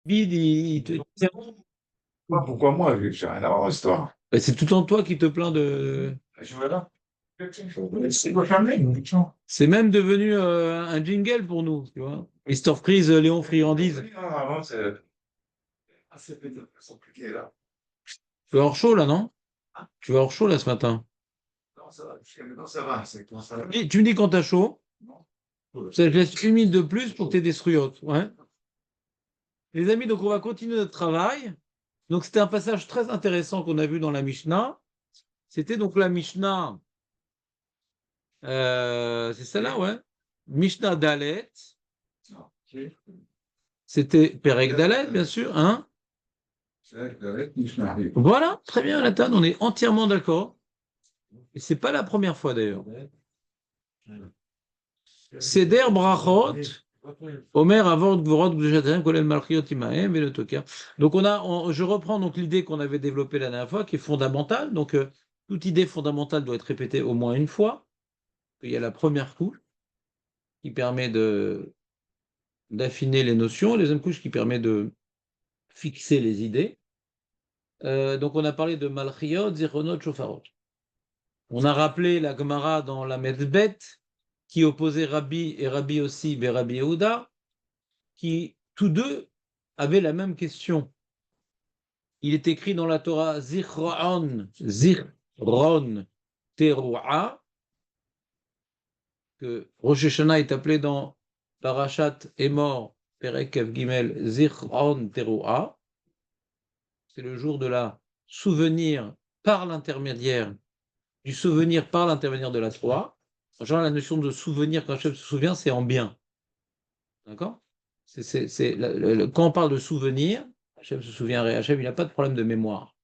Vide, il te tient. Pourquoi moi? J'ai rien à voir dans l'histoire. Ben, c'est tout en toi qui te plaint de. Je vais là. C'est quoi fermer? C'est même devenu un jingle pour nous, tu vois. Mister Freeze, Léon Friandise. Avant, c'est compliqué là. Tu vas hors chaud là, non? Tu vas hors chaud là ce matin. Non, ça va. Jusqu'à maintenant, ça va. C'est quand ça va. Tu me dis quand t'as chaud, ça te laisse une minute de plus pour que tu aies des struyotes. Ouais. Les amis, donc on va continuer notre travail. Donc c'était un passage très intéressant qu'on a vu dans la Mishnah. C'était donc la Mishnah, c'est celle-là, ouais. Mishnah Dalet. C'était Perek Dalet, bien sûr, hein. Voilà, très bien, Nathan, on est entièrement d'accord. Et c'est pas la première fois d'ailleurs. Seder Brachot, Omer Avot Gvorot Gdushatem Kolel Malchiot Imahem et le Toker. Donc je reprends donc l'idée qu'on avait développée la dernière fois, qui est fondamentale. Donc toute idée fondamentale doit être répétée au moins une fois. Il y a la première couche qui permet d'affiner les notions, la deuxième couche qui permet de fixer les idées. Donc on a parlé de Malchiot, Zichronot, Shofarot. On a rappelé la Gemara dans la Medbet qui opposait Rabbi et Rabbi aussi, et Rabbi Yehuda, qui tous deux avaient la même question. Il est écrit dans la Torah Zichron Teruah, que Rosh Hashanah est appelé dans Parashat Emor, Perek Ev Gimel, Zichron Teruah. C'est le jour de la souvenir par l'intermédiaire du souvenir par l'intermédiaire de la Torah. En général, la notion de souvenir, quand Hachem se souvient, c'est en bien. D'accord. Quand on parle de souvenir, Hachem se souvient, Hachem, il n'a pas de problème de mémoire.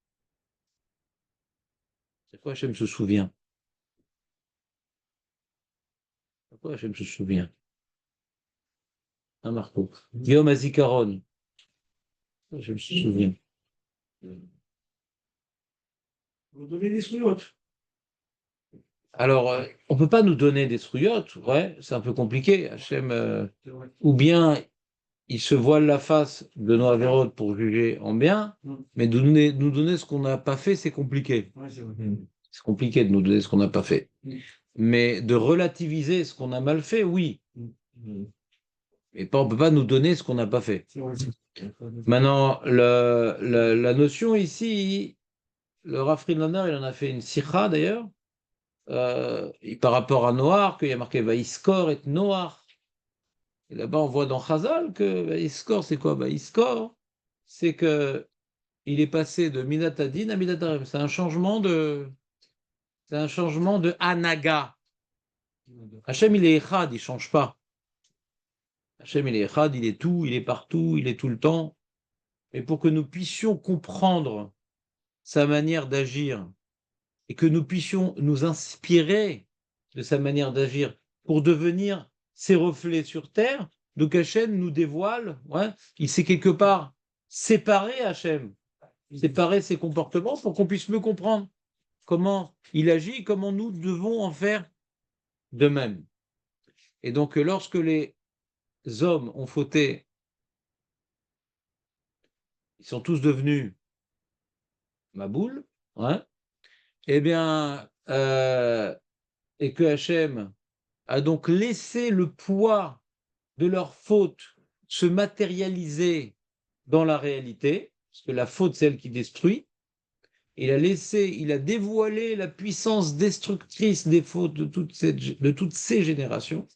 C'est quoi Hachem se souvient? Pourquoi Hachem se souvient? Hein, Marco? Guillaume Azikaron, Hachem se souvient. Vous donnez des souillottes. Alors, on ne peut pas nous donner des trouillottes, ouais, c'est un peu compliqué. Hachem, ou bien il se voile la face de nos avérotes pour juger en bien, mais de nous donner ce qu'on n'a pas fait, c'est compliqué. Ouais, c'est vrai. C'est compliqué de nous donner ce qu'on n'a pas fait. Mais de relativiser ce qu'on a mal fait, oui. Mais on ne peut pas nous donner ce qu'on n'a pas fait. Maintenant, la notion ici, le Rav Friedlander, il en a fait une sikha d'ailleurs, par rapport à Noir, qu'il y a marqué Vaïskor et Noir. Et là-bas, on voit dans Chazal que Vaïskor, c'est quoi? Vaïskor, c'est que il est passé de Minatadin à Minatarim. C'est un changement de Anaga. Hachem, il est Echad, il ne change pas. Hachem, il est Echad, il est tout, il est partout, il est tout le temps. Mais pour que nous puissions comprendre sa manière d'agir et que nous puissions nous inspirer de sa manière d'agir pour devenir ses reflets sur terre, donc Hachem nous dévoile, ouais, il s'est quelque part séparé Hachem, séparer ses comportements pour qu'on puisse mieux comprendre comment il agit, comment nous devons en faire de même. Et donc, lorsque les hommes ont fauté, ils sont tous devenus Maboul, hein, eh bien, et que Hachem a donc laissé le poids de leur faute se matérialiser dans la réalité, parce que la faute, c'est elle qui détruit. Il a dévoilé la puissance destructrice des fautes de toutes ces générations.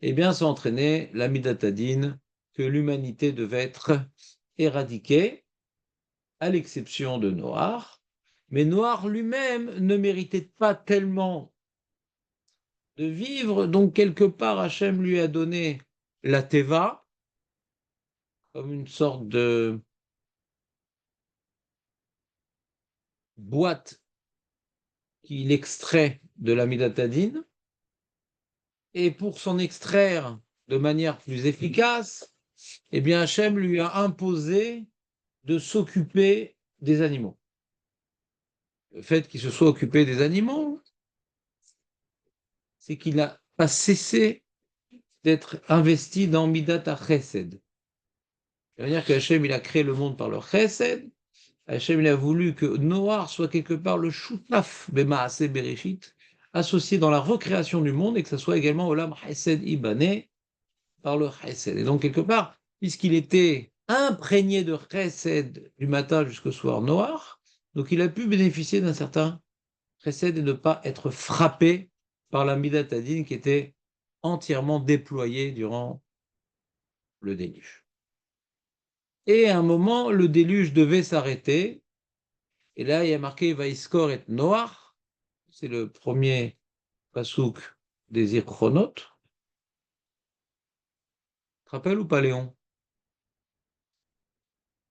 Eh bien, ça a entraîné la Midatadine, que l'humanité devait être éradiquée, à l'exception de Noir. Mais Noir lui-même ne méritait pas tellement de vivre, donc quelque part, Hachem lui a donné la Teva, comme une sorte de boîte qu'il extrait de la Midatadine, et pour s'en extraire de manière plus efficace, eh bien Hachem lui a imposé de s'occuper des animaux. Le fait qu'il se soit occupé des animaux, c'est qu'il n'a pas cessé d'être investi dans Midat HaChesed. De manière que Hachem, il a créé le monde par le chesed. Hachem, il a voulu que Noir soit quelque part le choutaf bemaase bereshit, associé dans la recréation du monde, et que ce soit également olam chesed ibané par le chesed. Et donc, quelque part, puisqu'il était imprégné de chesed du matin jusqu'au soir noir, donc il a pu bénéficier d'un certain chesed et ne pas être frappé par la midat hadin qui était entièrement déployée durant le déluge. Et à un moment, le déluge devait s'arrêter. Et là, il y a marqué Vaïskor et Noach. C'est le premier pasouk des Irchonot. Tu te rappelles ou pas, Léon?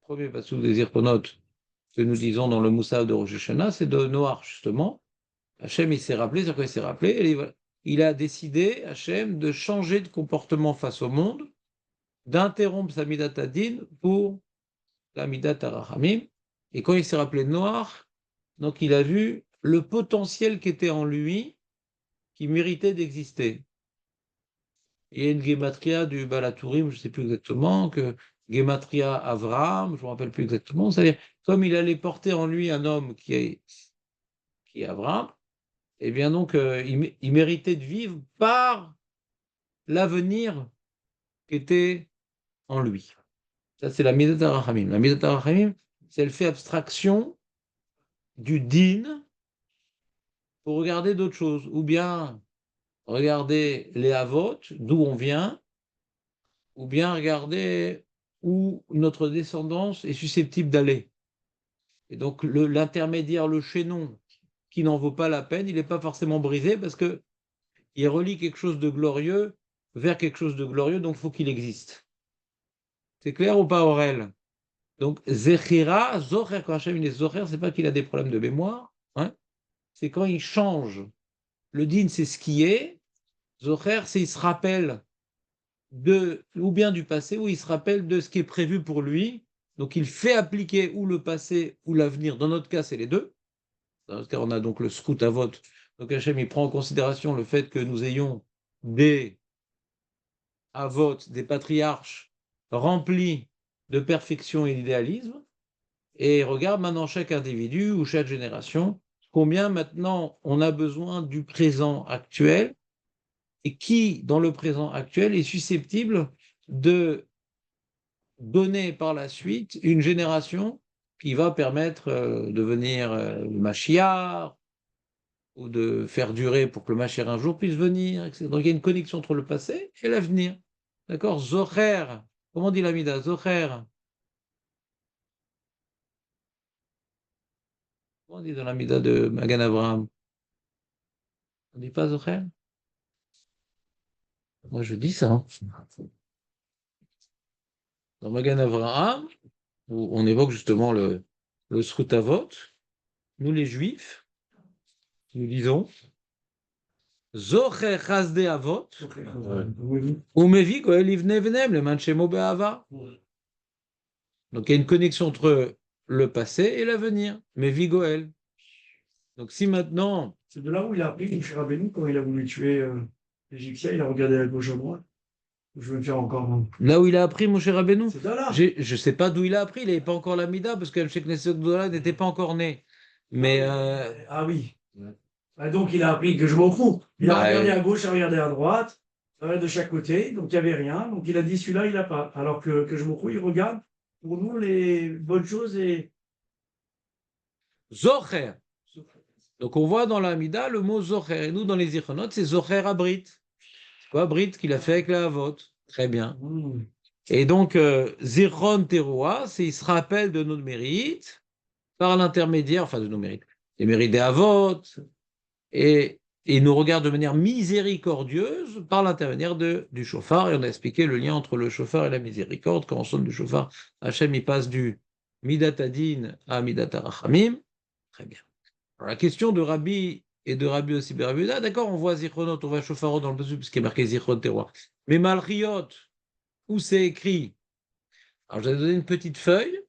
Premier pasouk des Irchonot que nous disons dans le Moussaf de Rosh Hashanah, c'est de Noach, justement. Hachem, il s'est rappelé, c'est quoi il s'est rappelé? Et il a décidé, Hachem, de changer de comportement face au monde, d'interrompre sa midat hadin pour la midat harachamim. Et quand il s'est rappelé de Noach, donc il a vu le potentiel qui était en lui, qui méritait d'exister. Il y a une gématria du Balatourim, je ne sais plus exactement, que gématria Avraham, je ne me rappelle plus exactement, c'est-à-dire comme il allait porter en lui un homme qui est Avraham, eh bien donc il méritait de vivre par l'avenir qui était en lui. Ça, c'est la Midat HaRachamim. La Midat HaRachamim, c'est elle fait abstraction du din pour regarder d'autres choses, ou bien regarder les avot, d'où on vient, ou bien regarder où notre descendance est susceptible d'aller. Et donc l'intermédiaire, le chaînon, qui n'en vaut pas la peine, il n'est pas forcément brisé parce qu'il relie quelque chose de glorieux vers quelque chose de glorieux, donc il faut qu'il existe. C'est clair ou pas, Aurel? Donc, Zechira, Zocher, quand Hachem il est Zocher, c'est pas qu'il a des problèmes de mémoire, hein, c'est quand il change. Le din, c'est ce qui est. Zocher, c'est il se rappelle ou bien du passé, ou il se rappelle de ce qui est prévu pour lui. Donc il fait appliquer ou le passé ou l'avenir. Dans notre cas, c'est les deux. Dans notre cas, on a donc le scout à vote. Donc Hachem, il prend en considération le fait que nous ayons des avotes, des patriarches remplis de perfection et d'idéalisme. Et regarde maintenant chaque individu ou chaque génération, combien maintenant on a besoin du présent actuel et qui, dans le présent actuel, est susceptible de donner par la suite une génération qui va permettre de venir le Mashiach ou de faire durer pour que le Mashiach un jour puisse venir, etc. Donc il y a une connexion entre le passé et l'avenir. D'accord? Zocher, comment dit l'Amida? Zocher. Comment on dit dans l'Amida de Magan Abraham? On ne dit pas Zocher? Moi je dis ça. Hein. Dans Magan Abraham, où on évoque justement le Srutavot, nous les Juifs, nous disons Zocher Chasde Avot, Umevi Goel Ivne Venem, le Manchemo Be'ava. Donc il y a une connexion entre le passé et l'avenir, Mevi Goel. Donc si maintenant. C'est de là où il a appris Moshe Rabbeinu quand il a voulu tuer l'Égyptien, il a regardé à gauche à droite. Je vais me faire encore. Là où il a appris Moshe Rabbeinu, c'est là. Je ne sais pas d'où il a appris, il n'avait pas encore la Mida, parce que le Sheikh Knesset Gdola n'était pas encore né. Mais. Ah oui. Ah, donc il a appris que je m'en fous. Il a regardé à gauche, il a regardé à droite, de chaque côté, donc il n'y avait rien. Donc il a dit celui-là, il n'a pas. Alors que je m'en fous, il regarde pour nous les bonnes choses et. Zocher. Donc on voit dans la Mida le mot Zocher. Et nous, dans les Ichonot, c'est Zocher Abrit. C'est quoi Abrit qu'il a fait avec la Havot? Très bien. Et donc, Zichron Teroa, c'est il se rappelle de nos mérites par l'intermédiaire, enfin de nos mérites, les mérites des Havot, et il nous regarde de manière miséricordieuse par l'intermédiaire du chauffard. Et on a expliqué le lien entre le chauffard et la miséricorde. Quand on sonne du chauffard, Hachem, il passe du Midat Hadin à Midat HaRachamim. Très bien. Alors, la question de Rabbi et de Rabbi aussi Rabbi Yehuda, d'accord, on voit Zichronot, on voit Shofarot dans le passage, puisqu'il est marqué Zichron Teroa. Mais Malchiot, où c'est écrit? Alors, je vais donner une petite feuille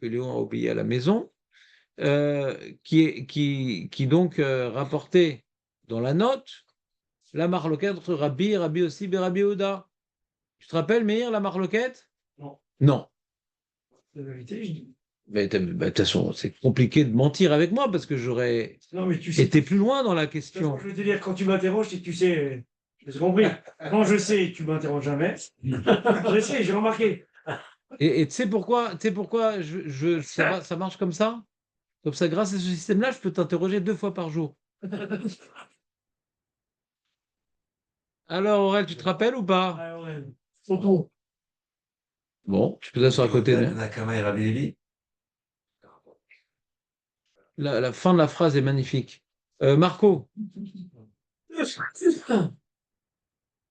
que Léon a oubliée à la maison, qui donc rapportait dans la note la marloquette entre Rabbi aussi et Rabbi Yehuda. Tu te rappelles, Meir, la marloquette? Non. Non. La vérité, je dis. Mais bah, de toute façon, c'est compliqué de mentir avec moi parce que j'aurais Non, mais tu sais. été plus loin dans la De toute façon, question. je vais te dire, quand tu m'interroges, c'est que tu sais. J'ai compris. Quand je sais, tu m'interroges jamais. Je sais, j'ai remarqué. Et tu sais pourquoi ça marche comme ça? Comme ça, grâce à ce système-là, je peux t'interroger 2 fois par jour. Alors, Aurel, tu te rappelles ou pas? Ah ouais. Surtout. Bon, tu peux t'asseoir à côté. La fin de la phrase est magnifique. Marco,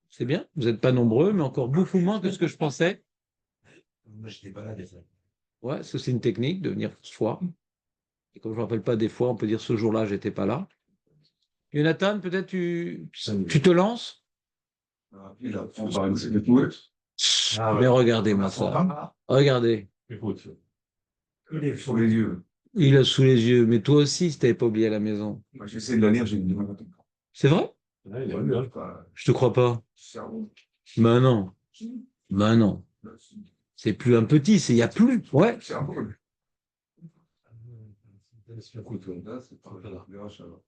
c'est bien, vous n'êtes pas nombreux, mais encore beaucoup moins que ce que je pensais. Moi, j'étais pas là des fois. Ouais, ça, c'est une technique de venir soi. Et comme je ne me rappelle pas des fois, on peut dire ce jour-là, j'étais pas là. Jonathan, peut-être tu te lances? Il a on parle de tout. Ah ouais. Mais regardez-moi ça. Regardez. Écoute, Il est sur les yeux. Il a sous les yeux. Mais toi aussi, si tu n'avais pas oublié à la maison. Moi, j'essaie de la lire, j'ai une demande. C'est vrai? Ouais, il est mieux, hein. Je te crois pas. Cerveau. Ben non. Ben non. C'est plus un petit, il y a plus. Ouais. Cerveau. Écoute, là, c'est pas grave, ça va.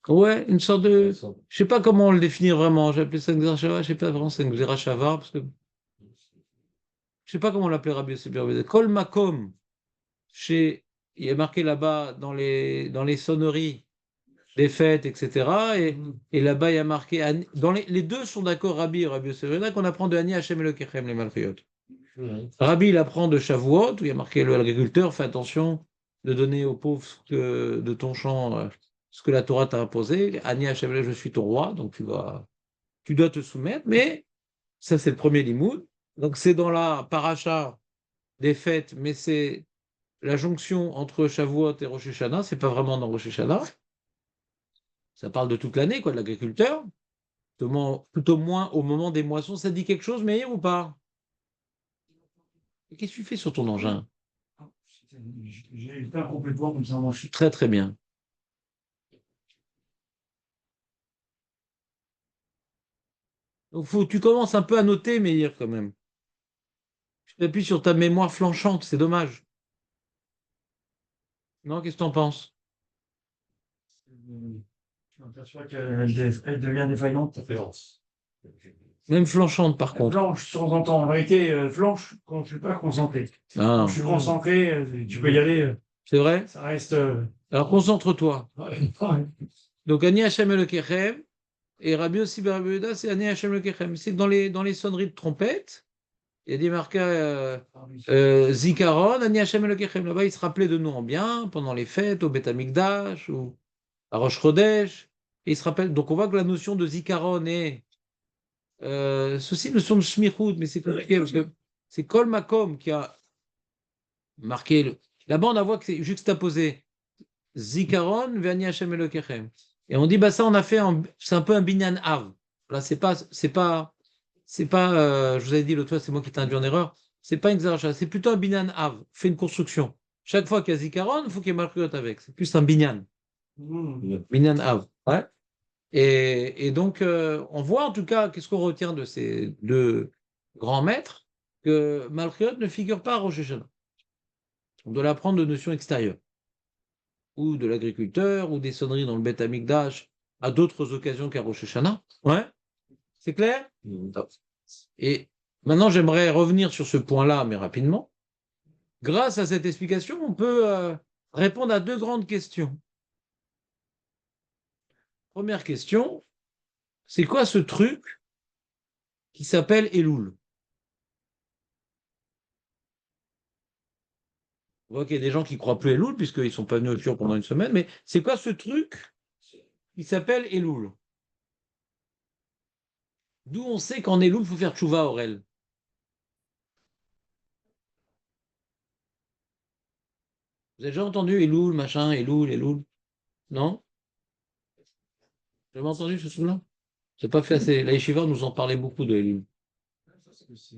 Ouais, une sorte de. Je sais pas comment le définir vraiment. J'ai appelé ça une Xerashava, je sais pas vraiment c'est une Xerashava, parce que je sais pas comment l'appeler Rabbi Yosef ben Yehuda. Kol Makom, chez. Il y a marqué là-bas dans les sonneries des fêtes, etc. Et là-bas, il y a marqué. Les deux sont d'accord, Rabbi et Rabbi Yosef ben Yehuda, qu'on apprend de Ani Hashem Elokechem, les Malchiot. Rabbi, il apprend de Shavuot, où il y a marqué l'agriculteur, fais attention de donner aux pauvres de ton champ ce que la Torah t'a imposé. Ani Hashem, je suis ton roi, donc tu dois te soumettre. Mais ça, c'est le premier limoud. Donc, c'est dans la paracha des fêtes, mais c'est la jonction entre Shavuot et Rosh Hashanah. C'est pas vraiment dans Rosh Hashanah. Ça parle de toute l'année, quoi, de l'agriculteur. Plutôt moins au moment des moissons. Ça te dit quelque chose, Meir, ou pas? Qu'est-ce que tu fais sur ton engin? J'ai le pain complètement comme ça, moi, je suis. Très, très bien. Donc, tu commences un peu à noter, Meir, quand même. Tu t'appuies sur ta mémoire flanchante, c'est dommage. Non, qu'est-ce que tu en penses? Je m'aperçois qu'elle devient défaillante. Même flanchante, par Elle contre. flanche de temps en temps. En vérité, flanche quand je ne suis pas concentré. Ah, Quand je suis concentré, tu peux y aller. c'est vrai? Ça reste. Alors, concentre-toi. Ouais. Donc, Ani Hashem Elokechem, et Rabbi Yossi ben Rabbi Yehuda, c'est Ani Hashem Elokechem. C'est que dans les sonneries de trompette, il y a des marqués Zikaron, Ani Hashem Elokechem. Là-bas, il se rappelait de nous en bien pendant les fêtes, au Beth Amikdash ou à Rosh Chodesh. Et il se rappelle. Donc, on voit que la notion de Zikaron est. Ceci, notion de Shmichut, mais c'est compliqué parce que c'est Kol Makom qui a marqué. Là-bas, on voit que c'est juxtaposé. Zikaron, Ve'ani Hashem Elokechem. Et on dit, bah ça, c'est un peu un binyan av. Là, je vous avais dit l'autre fois, c'est moi qui t'ai induit en erreur. C'est pas une xeracha, c'est plutôt un binyan av. Fait une construction. Chaque fois qu'il y a Zikaron, il faut qu'il y ait Malchut avec. C'est plus un binyan. Binyan av. Ouais. Et donc, on voit en tout cas, qu'est-ce qu'on retient de ces deux grands maîtres, que Malchut ne figure pas à Rosh Hashanah. On doit l'apprendre de notions extérieures, ou de l'agriculteur, ou des sonneries dans le Beth Amikdash, à d'autres occasions qu'à Rosh Hashanah. Ouais, c'est clair? Et maintenant, j'aimerais revenir sur ce point-là, mais rapidement. Grâce à cette explication, on peut répondre à deux grandes questions. Première question, c'est quoi ce truc qui s'appelle Elul? On voit qu'il y a des gens qui ne croient plus Elul, puisqu'ils ne sont pas venus au Shiur pendant une semaine, mais c'est quoi ce truc qui s'appelle Elul? D'où on sait qu'en Elul, il faut faire tchouva, Aurel. Vous avez déjà entendu Elul, machin, Elul, Elul? Non? Vous avez entendu ce truc-là? C'est pas fait assez. La Yeshiva nous en parlait beaucoup de Elul. C'est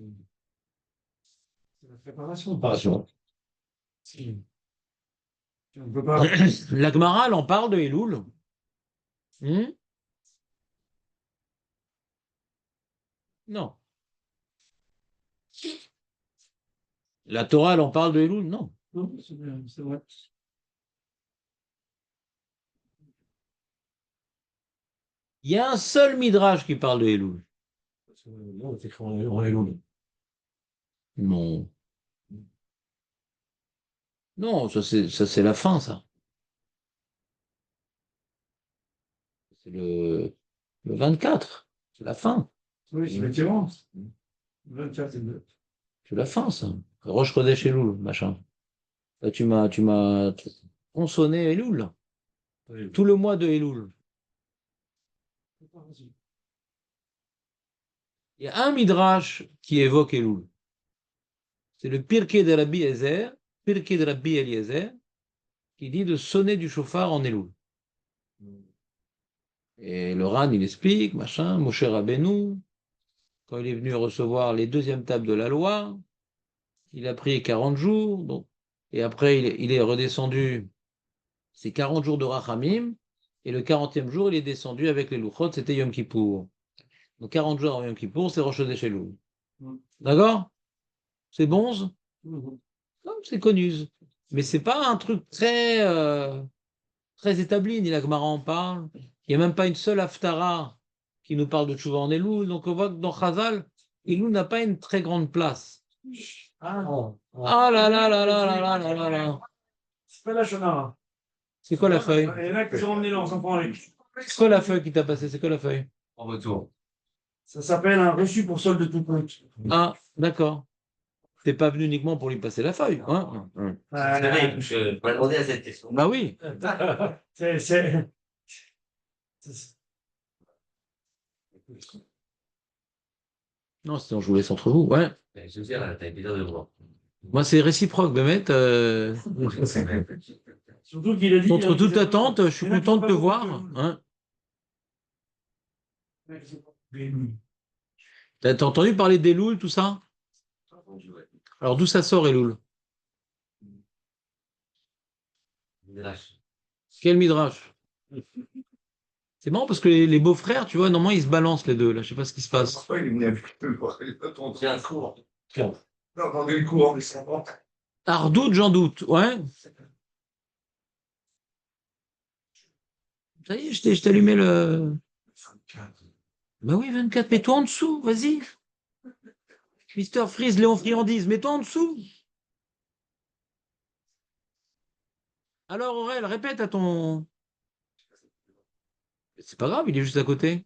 la préparation. Préparation. Si. On ne peut pas. La Gemara, elle en parle de Elul. Non. La Torah, elle en parle de Elul? Non. Non, c'est vrai. Il y a un seul Midrash qui parle de Elul. Non, c'est écrit en Elul. Non. Non, ça c'est la fin, ça. C'est le 24. C'est la fin. Oui, c'est effectivement. 24 et 2. C'est la fin, ça. Rosh Chodesh Elul, machin. Là, tu m'as consonné Elul, là. Tout le mois de Elul. Il y a un Midrash qui évoque Elul. C'est le Pirkei de Rabbi Eliezer, Pirkei de Rabbi Eliezer, qui dit de sonner du chauffard en Elul. Et le Ran, il explique, machin, Moshe Rabbeinu, quand il est venu recevoir les deuxièmes tables de la loi, il a prié 40 jours, donc, et après il est redescendu, c'est 40 jours de Rachamim, et le 40e jour, il est descendu avec les Luchot, c'était Yom Kippour. Donc 40 jours avant Yom Kippour, c'est Rosh Chodesh Elul. D'accord? C'est bon? Non, c'est connu. Mais c'est pas un truc très établi, ni la Gemara en parle. Il n'y a même pas une seule Haftara qui nous parle de Tchouva en Elul. Donc on voit que dans Chazal, Elul n'a pas une très grande place. Ah, Ah là là là là là là là là là. c'est pas la Shonara. C'est quoi la feuille? Il y en a qui sont emmenés là, on s'en prend avec. C'est quoi la feuille qui t'a passé? C'est quoi la feuille? En retour. Ça s'appelle un reçu pour solde de tout compte. Ah, d'accord. T'es pas venu uniquement pour lui passer la feuille, hein? C'est vrai, je vais répondre à cette question. Bah oui. C'est- Non, sinon je vous laisse entre vous. Ouais. Je veux dire, t'as plaisir de le voir. Moi, c'est réciproque, Bémet. Surtout qu'il a dit. Contre toute il a- attente, je suis il y en a qui content ont de pas te beaucoup voir. de- Hein. Ouais. T'as entendu parler d'Elul, tout ça? Alors d'où ça sort, Elul? Quel midrash? C'est marrant parce que les beaux-frères, tu vois, normalement, ils se balancent les deux, là. Je sais pas ce qui se passe. Pourquoi il est venu avec eux? Il a pas C'est un cours. Non, attendez le cours, mais ça va. Ardoute, j'en doute. Ouais. Ça y est, je t'ai allumé le. Bah oui, 24. Mets-toi en dessous, vas-y. Mister Freeze, Léon Friandise, mets-toi en dessous. Alors, Aurel, répète à ton. C'est pas grave, il est juste à côté.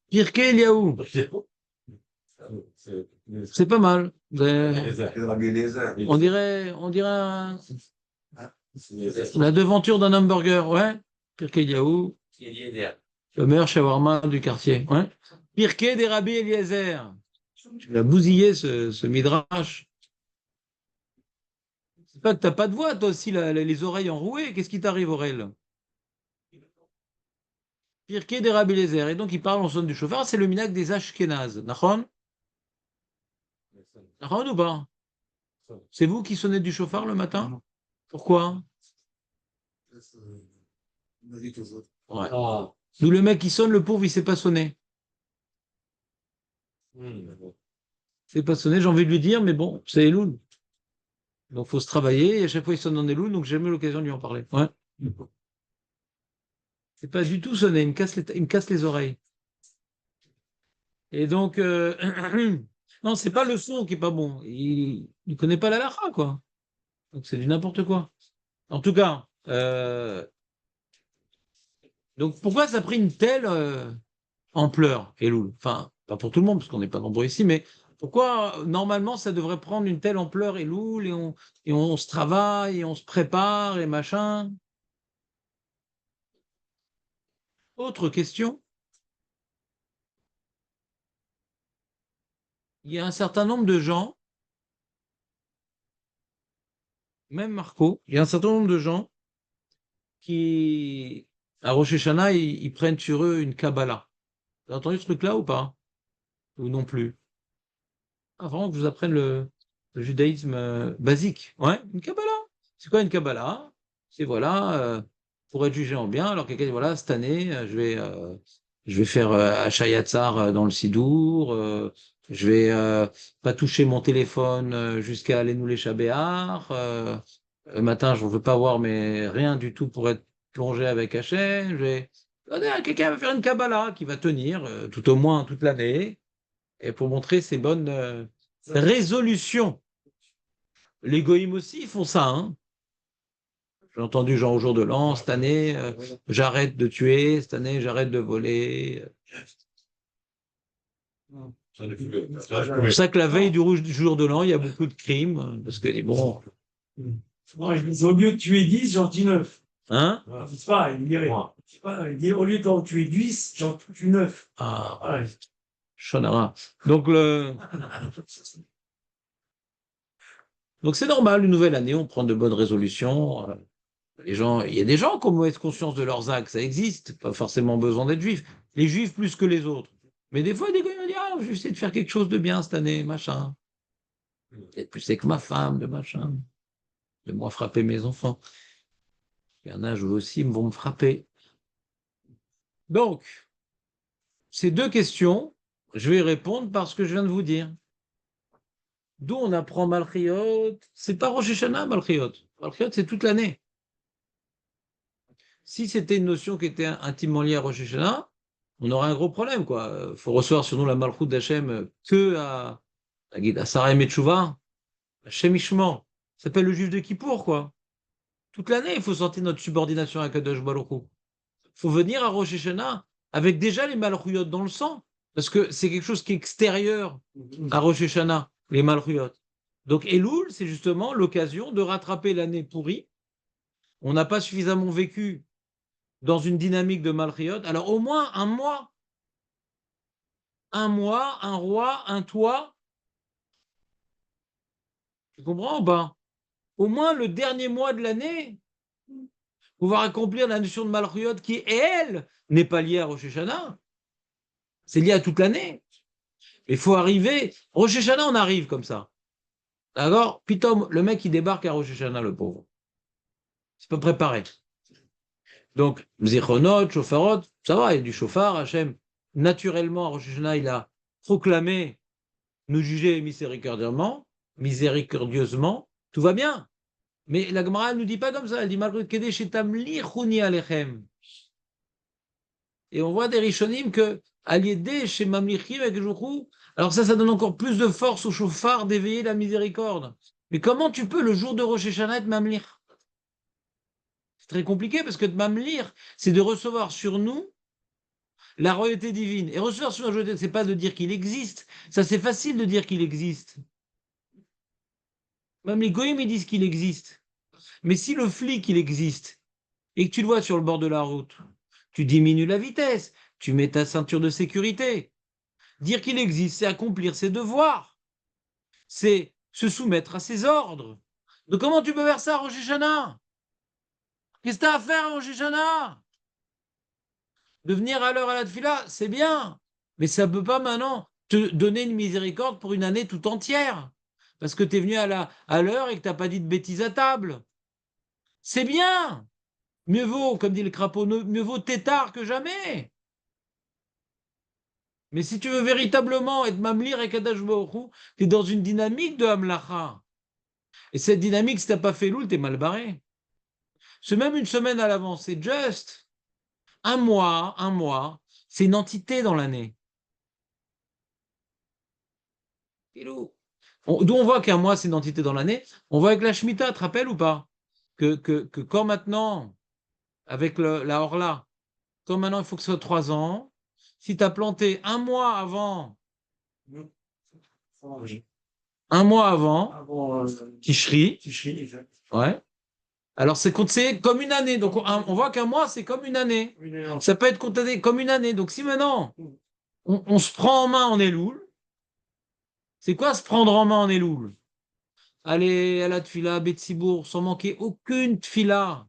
Pirkei Eliaou. C'est pas mal. On dirait la devanture d'un hamburger, ouais. Pirkei Eliaou, le meilleur shawarma du quartier, ouais. Pirkei des Rabbi Eliezer. Tu l'as bousillé ce midrash. C'est pas que t'as pas de voix, toi aussi, les oreilles enrouées. Qu'est-ce qui t'arrive, Aurel? Pirkei des Rabbi Eliezer. Et donc, il parle en sonne du chauffard, c'est le minac des Ashkénazes. Nachon? Nachon ou pas? C'est vous qui sonnez du chauffard le matin? Pourquoi? Ouais. D'où le mec qui sonne, le pauvre, il sait pas sonner. C'est pas sonné, j'ai envie de lui dire, mais bon, c'est Elul. Donc, faut se travailler, et à chaque fois, il sonne en Elul, donc j'ai jamais eu l'occasion de lui en parler. Ouais. C'est pas du tout sonné, il me casse les oreilles. Et donc, non, c'est pas le son qui est pas bon. Il ne connaît pas la lara, quoi. Donc, c'est du n'importe quoi. En tout cas, donc pourquoi ça a pris une telle ampleur, Elul? Enfin, pas pour tout le monde, parce qu'on n'est pas nombreux ici, mais pourquoi normalement ça devrait prendre une telle ampleur, Elul, et on se travaille, et on se prépare, et machin? Autre question. Il y a un certain nombre de gens, même Marco, il y a un certain nombre de gens qui, à Rosh Hashanah, ils prennent sur eux une Kabbalah. Vous avez entendu ce truc-là ou pas? Ou non plus? Avant que je vous apprenne le judaïsme basique. Ouais, une Kabbalah. C'est quoi une Kabbalah? C'est voilà, pour être jugé en bien. Alors quelqu'un dit voilà, cette année, je vais faire Hachayatzar dans le Sidour, Je vais pas toucher mon téléphone jusqu'à aller nous les Béar. Le matin, je ne veux pas voir mais rien du tout pour être plongé avec Hachem. Je vais demander à quelqu'un va faire une Kabbalah qui va tenir tout au moins toute l'année et pour montrer ses bonnes résolutions. Les goïms aussi ils font ça. Hein. J'ai entendu Jean au jour de l'an, cette année, j'arrête de tuer, cette année, j'arrête de voler. C'est pour ça que la veille du jour de l'an, il y a beaucoup de crimes, parce que, bon... Moi, je dis, au lieu de tuer 10, j'en tue 9. Hein? C'est pas, il dirait. C'est pas, il dit, au lieu d'en tuer 10, j'en tue 9. Ah, Ouais. Shonara. Donc, donc c'est normal, une nouvelle année, on prend de bonnes résolutions. Les gens, il y a des gens qui ont mauvaise conscience de leurs actes, ça existe, pas forcément besoin d'être juif. Les juifs plus que les autres. Mais des fois, des gars vont dire, ah, je vais essayer de faire quelque chose de bien cette année, machin. Peut-être plus avec ma femme, de machin. De moins frapper mes enfants. Il y en a, je aussi, ils vont me frapper. Donc, ces deux questions, je vais y répondre par ce que je viens de vous dire. D'où on apprend Malchiot. C'est pas Rosh Hashanah, Malchiot. Malchiot, c'est toute l'année. Si c'était une notion qui était intimement liée à Rosh Hashanah, on aurait un gros problème, quoi. Il faut recevoir sur nous la Malchut d'Hachem que à Sarah et Metchouva, Hachem Ishman. Ça s'appelle le juif de Kippour, quoi. Toute l'année, il faut sentir notre subordination à Kadosh Baruch Hu. Il faut venir à Rosh Hashanah avec déjà les Malchuyot dans le sang, parce que c'est quelque chose qui est extérieur à Rosh Hashanah, les Malchuyot. Donc Elul, c'est justement l'occasion de rattraper l'année pourrie. On n'a pas suffisamment vécu dans une dynamique de Malchuyot. Alors au moins un mois, un roi, un toit. Tu comprends ou pas? Au moins le dernier mois de l'année, pouvoir accomplir la notion de Malchuyot qui, elle, n'est pas liée à Rosh Hashanah. C'est lié à toute l'année. Il faut arriver. Rosh Hashanah, on arrive comme ça. D'accord? Pitom, le mec, il débarque à Rosh Hashanah, le pauvre. C'est pas préparé. Donc, Zichronot, Shofarot, ça va, il y a du chauffard, Hachem. Naturellement, à Rosh Hashanah, il a proclamé nous juger miséricordieusement, tout va bien. Mais la Gemara ne nous dit pas comme ça, elle dit malgré Kedesh alechem. Et on voit des Rishonim que Aliédé chez Mamlichim avec Jourou, alors ça donne encore plus de force au chauffard d'éveiller la miséricorde. Mais comment tu peux le jour de Rosh Hashanah être Mamlich? C'est très compliqué parce que de Mamlir, c'est de recevoir sur nous la royauté divine. Et recevoir sur la royauté, c'est pas de dire qu'il existe. Ça, c'est facile de dire qu'il existe. Même les goïms, ils disent qu'il existe. Mais si le flic, il existe, et que tu le vois sur le bord de la route, tu diminues la vitesse, tu mets ta ceinture de sécurité. Dire qu'il existe, c'est accomplir ses devoirs. C'est se soumettre à ses ordres. Donc comment tu peux faire ça, Rosh Hashanah? Qu'est-ce que tu as à faire, Rosh Hashanah? De venir à l'heure à la tefila, c'est bien. Mais ça ne peut pas maintenant te donner une miséricorde pour une année tout entière. Parce que tu es venu à l'heure et que tu n'as pas dit de bêtises à table. C'est bien. Mieux vaut, comme dit le crapaud, mieux vaut tétard que jamais. Mais si tu veux véritablement être mamlir et kadash baruch tu es dans une dynamique de hamlacha. Et cette dynamique, si tu n'as pas fait l'oul, tu es mal barré. C'est même une semaine à l'avance, c'est juste. Un mois, c'est une entité dans l'année. D'où on voit qu'un mois, c'est une entité dans l'année. On voit avec la Shemitah, tu te rappelles ou pas? Que quand maintenant, avec la Horla, quand maintenant il faut que ce soit 3 ans, si tu as planté un mois avant, Tishri, Exact. ouais. Alors c'est comme une année. Donc on voit qu'un mois, c'est comme une année. Ça peut être compté comme une année. Donc si maintenant, on se prend en main en Elul, c'est quoi se prendre en main en Elul? Aller à la tfila, Betsibourg, sans manquer aucune tfila.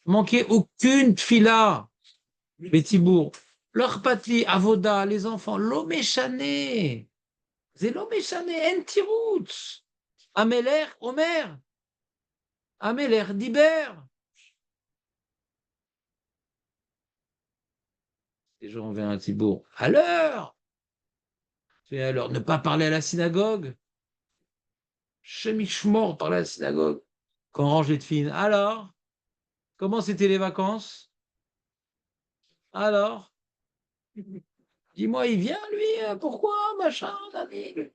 Manquer aucune tfila. Betsibourg. Leur pati, Avoda, les enfants, l'oméchané. C'est l'oméchané, entirout. Ameler, Omer. Ameler, Diber. Les gens viennent à Thibault. À l'heure. Et alors, ne pas parler à la synagogue. Chemichmor, parler à la synagogue. Quand on range les tefilines. Alors, comment c'était les vacances? Alors, dis-moi, il vient, lui? Pourquoi, machin, David?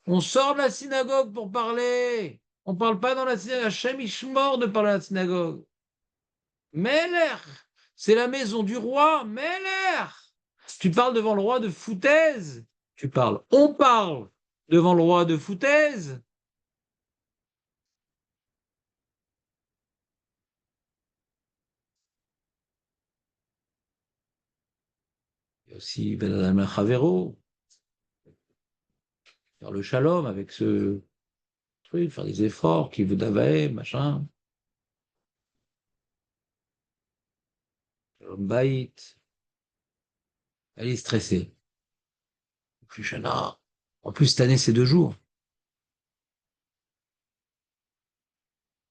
On sort de la synagogue pour parler. On ne parle pas dans la synagogue. Hachem Ishmor de parler à la synagogue. Meller, c'est la maison du roi. Meller, tu parles devant le roi de foutaise. Tu parles. On parle devant le roi de foutaise. Il y a aussi Ben Adam Chavero, faire le shalom avec ce truc, faire des efforts, qui veut d'avae, machin. Shalom Baït. Elle est stressée. Plus Shana. En plus, cette année, c'est 2 jours.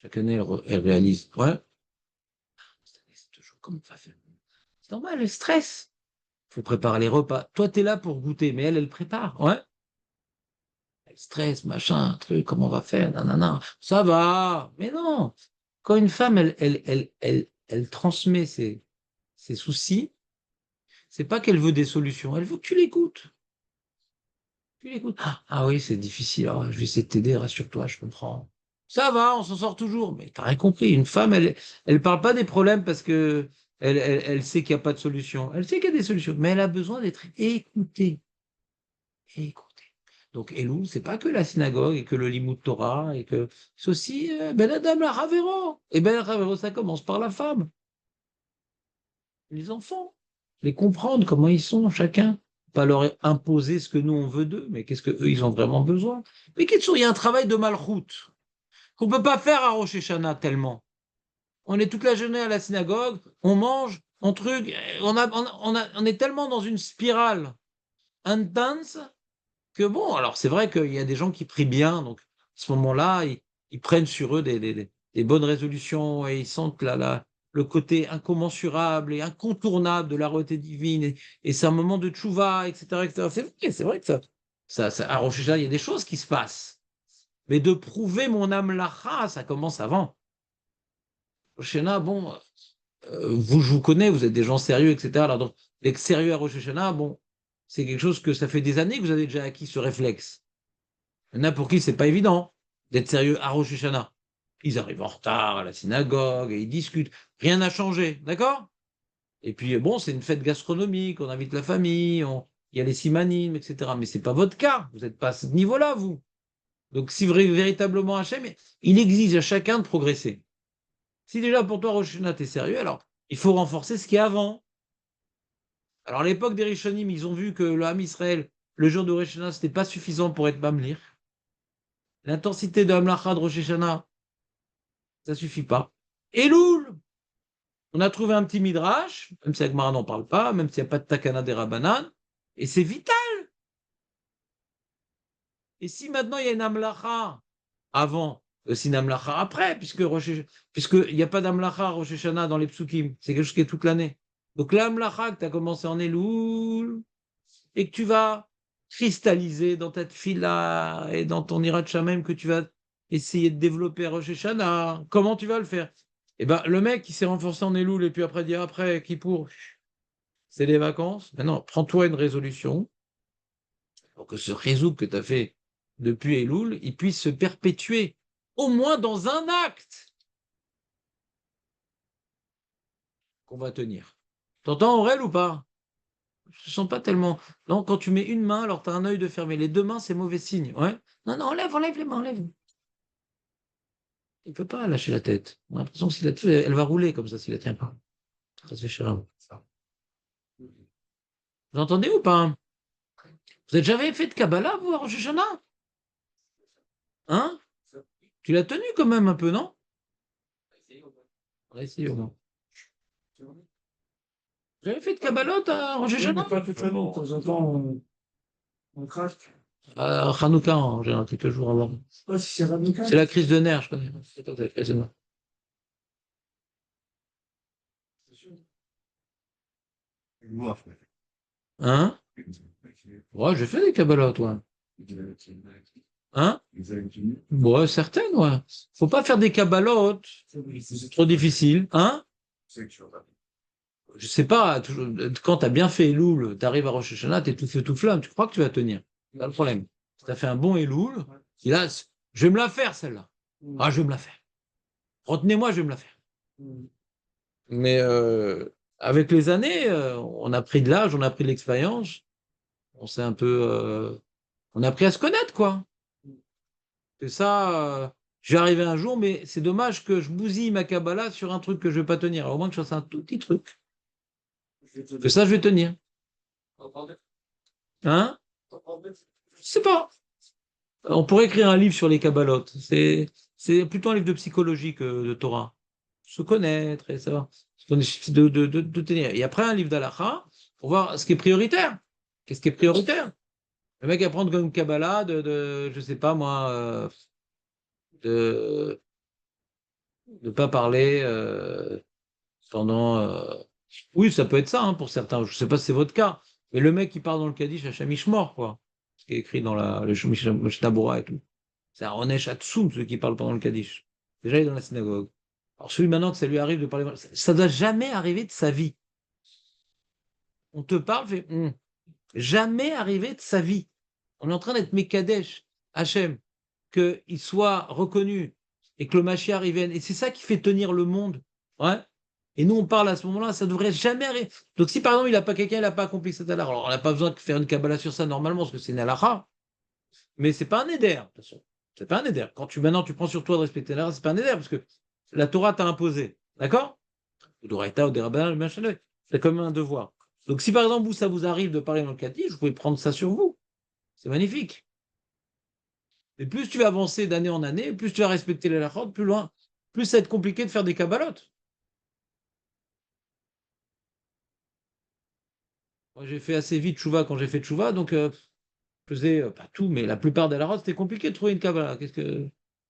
Chaque année, elle réalise. Ouais. Cette année, c'est 2 jours. Comment on va faire? C'est normal, elle stresse. Il faut préparer les repas. Toi, tu es là pour goûter, mais elle prépare. Ouais. Elle stresse, machin, truc, comment on va faire? Nanana. Ça va. Mais non. Quand une femme, elle transmet ses soucis, c'est pas qu'elle veut des solutions. Elle veut que tu l'écoutes. Tu l'écoutes. Ah oui, c'est difficile. Alors, je vais essayer de t'aider, rassure-toi, je comprends. Ça va, on s'en sort toujours. Mais t'as rien compris. Une femme, elle parle pas des problèmes parce que elle sait qu'il n'y a pas de solution. Elle sait qu'il y a des solutions, mais elle a besoin d'être écoutée. Écoutée. Donc, Elul, c'est pas que la synagogue et que le Limoud Torah et que c'est aussi Ben Adam la Ravero. Et Ben Ravero, ça commence par la femme, les enfants, les comprendre comment ils sont chacun, pas leur imposer ce que nous on veut d'eux, mais qu'est-ce que eux ils ont vraiment besoin. Mais il y a un travail de malchoute qu'on peut pas faire à Rosh Hashanah tellement. On est toute la journée à la synagogue, on mange, on truc, on est tellement dans une spirale intense que bon, alors c'est vrai qu'il y a des gens qui prient bien, donc à ce moment-là, ils prennent sur eux des bonnes résolutions et ils sentent le côté incommensurable et incontournable de la royauté divine et c'est un moment de tchouva, etc., etc. C'est vrai que à Rosh Hashanah, il y a des choses qui se passent. Mais de prouver mon âme lacha, ça commence avant. Rosh Hashanah, bon, je vous connais, vous êtes des gens sérieux, etc. Alors, donc, d'être sérieux à Rosh Hashanah, bon, c'est quelque chose que ça fait des années que vous avez déjà acquis ce réflexe. Il y en a pour qui c'est pas évident d'être sérieux à Rosh Hashanah. Ils arrivent en retard à la synagogue et ils discutent. Rien n'a changé, d'accord? Et puis, bon, c'est une fête gastronomique, on invite la famille, il y a les simanim, etc. Mais c'est pas votre cas. Vous n'êtes pas à ce niveau-là, vous. Donc, si véritablement Hachem, il exige à chacun de progresser. Si déjà pour toi, Rosh Hashanah, t'es sérieux, alors il faut renforcer ce qui est avant. Alors, à l'époque des Rishonim, ils ont vu que le Ham Israël, le jour de Rosh Hashanah, c'était pas suffisant pour être Mamlir. L'intensité de Hamlacha de Rosh Hashanah, ça suffit pas. Elul, on a trouvé un petit midrash, même si Agmara n'en parle pas, même s'il n'y a pas de Takana des Rabbanan, et c'est vital. Et si maintenant il y a une Hamlacha avant, c'est une Hamlacha après, puisqu'il n'y a pas d'Hamlacha Rosh Hashanah dans les psukim, c'est quelque chose qui est toute l'année. Donc la Hamlacha que tu as commencé en Elul, et que tu vas cristalliser dans ta fila et dans ton Hirat Shamem que tu vas essayer de développer à Rosh Hashanah, comment tu vas le faire? Eh ben, le mec qui s'est renforcé en Elul et puis après dire après, Kippour, c'est les vacances. Maintenant, prends-toi une résolution pour que ce réseau que tu as fait depuis Elul, il puisse se perpétuer, au moins dans un acte qu'on va tenir. T'entends, Aurel, ou pas? Je ne sens pas tellement. Non, quand tu mets une main, alors tu as un œil de fermé. Les deux mains, c'est mauvais signe. Ouais. Non, non, enlève les mains, enlève. Il ne peut pas lâcher la tête. On a l'impression que si la tête, elle va rouler comme ça s'il la tient pas. Ça se fait cher. Vous entendez ou pas? Vous avez jamais fait de Kabbalah, vous, à Rosh Hashanah? Hein? Tu l'as tenu quand même un peu, non? On a essayé au moins. Vous avez fait de Kabbalot à Rosh Oui, mais Hashanah? pas toute l'année. De temps en temps, on craque. À Hanouka, en général, quelques jours avant. Je sais pas si c'est radical. C'est la crise de nerfs, je connais. C'est toi, la crise de nerfs. Moi, Hein? Ouais, j'ai fait des Kabbalot, ouais. Hein? Ouais, certaines, ouais. Faut pas faire des Kabbalot, c'est trop difficile. Hein? Je sais pas, quand tu as bien fait Elul, tu arrives à Rosh Hashanah, tu es tout feu tout flamme, tu crois que tu vas tenir. C'est pas le problème. Si tu as fait un bon Elul, là, je vais me la faire celle-là. Ah, je vais me la faire. Retenez-moi, je vais me la faire. Mais avec les années, on a pris de l'âge, on a pris de l'expérience, on s'est un peu, on a appris à se connaître, quoi. C'est ça. Je vais arriver un jour, mais c'est dommage que je bousille ma Kabbalah sur un truc que je vais pas tenir. Alors, au moins que je fasse un tout petit truc. Que ça, je vais tenir. Hein? Je sais pas. On pourrait écrire un livre sur les Kabbalotes. C'est plutôt un livre de psychologie que de Torah. Se connaître et ça. De tenir. Et après, un livre d'Alacha pour voir ce qui est prioritaire. Qu'est-ce qui est prioritaire? Le mec apprendre comme Kabbalah je sais pas moi, de ne pas parler pendant. Oui, ça peut être ça hein, pour certains. Je sais pas si c'est votre cas. Mais le mec qui parle dans le Kaddish, Hachem Ishmor, quoi. Ce qui est écrit dans le Mishnah Berurah et tout. C'est un Onesh Hatsoum, ceux qui parlent pendant le Kaddish. Déjà, il est dans la synagogue. Alors, celui maintenant que ça lui arrive de parler, ça ne doit jamais arriver de sa vie. On te parle, fait, jamais arrivé de sa vie. On est en train d'être Mekadesh, Hachem, qu'il soit reconnu et que le Mashiach vienne. Et c'est ça qui fait tenir le monde. Ouais. Et nous, on parle à ce moment-là, ça ne devrait jamais arriver. Donc, si par exemple, il n'a pas quelqu'un, il n'a pas accompli cette halakha, alors on n'a pas besoin de faire une Kabbalah sur ça normalement, parce que c'est une halakha, mais c'est pas un éder, de toute façon. C'est pas un éder. Quand maintenant tu prends sur toi de respecter la race, c'est pas un éder, parce que la Torah t'a imposé. D'accord? D'Oraïta ou des rabbins, machin, c'est comme un devoir. Donc si par exemple vous, ça vous arrive de parler dans le Kaddish, vous pouvez prendre ça sur vous. C'est magnifique. Et plus tu vas avancer d'année en année, plus tu vas respecter les halachot, plus loin, plus ça va être compliqué de faire des kabbalotes. Moi j'ai fait assez vite Chouva quand j'ai fait Chouva, donc je faisais pas tout, mais la plupart des halachot, c'était compliqué de trouver une kabbala.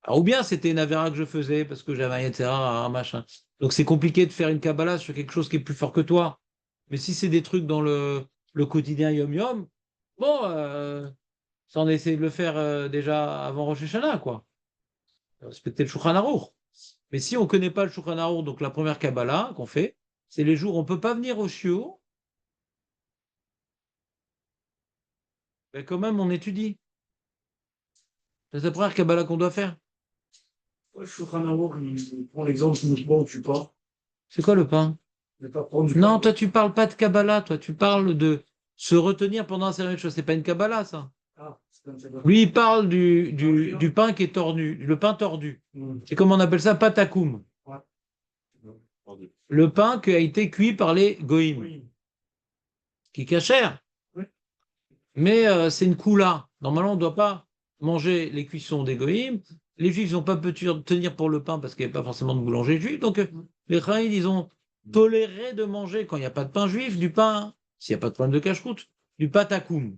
Alors, ou bien c'était une avéra que je faisais parce que j'avais un etc. un machin. Donc c'est compliqué de faire une kabbala sur quelque chose qui est plus fort que toi. Mais si c'est des trucs dans le quotidien yom-yom, bon, ça on a essayé de le faire déjà avant Rosh Hashanah, quoi. Respecter le Shulchan Aruch. Mais si on ne connaît pas le Shulchan Aruch, donc la première Kabbalah qu'on fait, c'est les jours où on ne peut pas venir au shiur, mais quand même on étudie. C'est la première Kabbalah qu'on doit faire. Ouais, Shulchan Aruch, il prend l'exemple du pain où tu pars. C'est quoi le pain? Ne pas prendre du Non, pain. toi tu parles pas de Kabbalah, toi tu parles de se retenir pendant un certain chose. C'est pas une Kabbalah, ça. Ah, c'est comme ça. Lui, il parle du pain qui est tordu, le pain tordu. C'est comme on appelle ça, patakoum. Ouais. Le pain qui a été cuit par les goïms, Oui. qui est cachère. Oui. Mais c'est une koula. Normalement, on ne doit pas manger les cuissons des goïms. Les juifs n'ont pas pu tenir pour le pain parce qu'il n'y avait pas forcément de boulanger juif. Donc, les chaïds, ils ont toléré de manger, quand il n'y a pas de pain juif, du pain, s'il n'y a pas de problème de cache-croûte, du patakoum.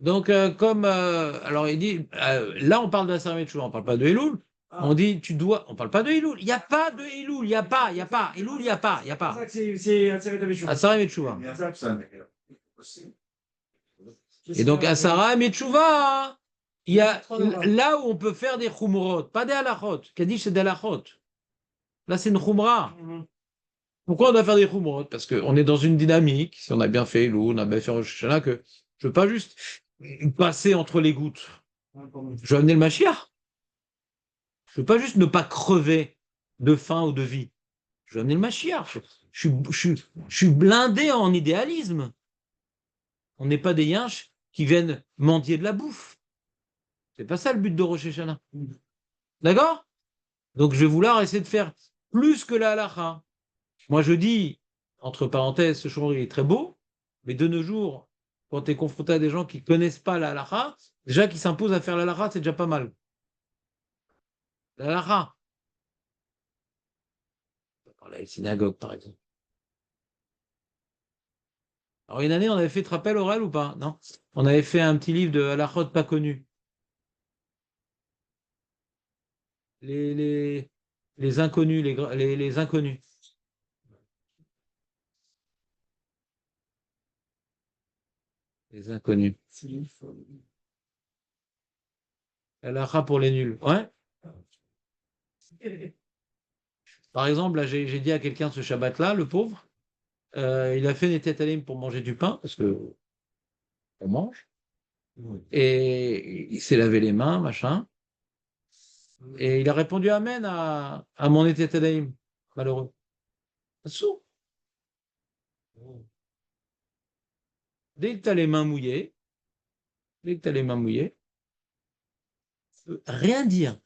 Donc, alors il dit, là, on parle de la cérémonie de Chouva, on ne parle pas de Elul. Ah. On dit, on ne parle pas de Elul. Il n'y a pas de Elul, il n'y a pas. Elul, il n'y a pas. C'est pour ça que c'est Atzeret HaMeshuvah. À Sarah et Tchouva. C'est Et donc, à Sarah et Tchouva, il y a Là. là où on peut faire des chumrot, pas des halachot. Kaddish, c'est des halachot. Là, c'est une chumra. Mhm. Pourquoi on doit faire des chumrot? Parce qu'on est dans une dynamique, si on a bien fait Elul, on a bien fait Rosh Hashanah, que je ne veux pas juste passer entre les gouttes. Ouais, pardon. Je veux amener le Mashiach. Je ne veux pas juste ne pas crever de faim ou de vie. Je veux amener le Mashiach. Je suis blindé en idéalisme. On n'est pas des yinches qui viennent mendier de la bouffe. C'est pas ça le but de Rosh Hashanah. D'accord? Donc je vais vouloir essayer de faire plus que la halakha. Moi je dis, entre parenthèses, ce changement est très beau, mais de nos jours, quand tu es confronté à des gens qui ne connaissent pas la halakha, déjà qui s'imposent à faire la halakha, c'est déjà pas mal. La halakha. On va parler à la synagogue, par exemple. Alors une année, on avait fait, tu te rappelles, Aurel, ou pas? Non? On avait fait un petit livre de halachot pas connu. Les inconnus, les inconnus. Les inconnus. Halakha pour les nuls. Ouais. Par exemple, là, j'ai dit à quelqu'un ce Shabbat-là, le pauvre, il a fait des têtes alim pour manger du pain, parce que on mange. Et il s'est lavé les mains, machin. Et il a répondu Amen à mon Etet Adaim, malheureux. Assourd. Dès que tu as les mains mouillées, tu peux rien dire.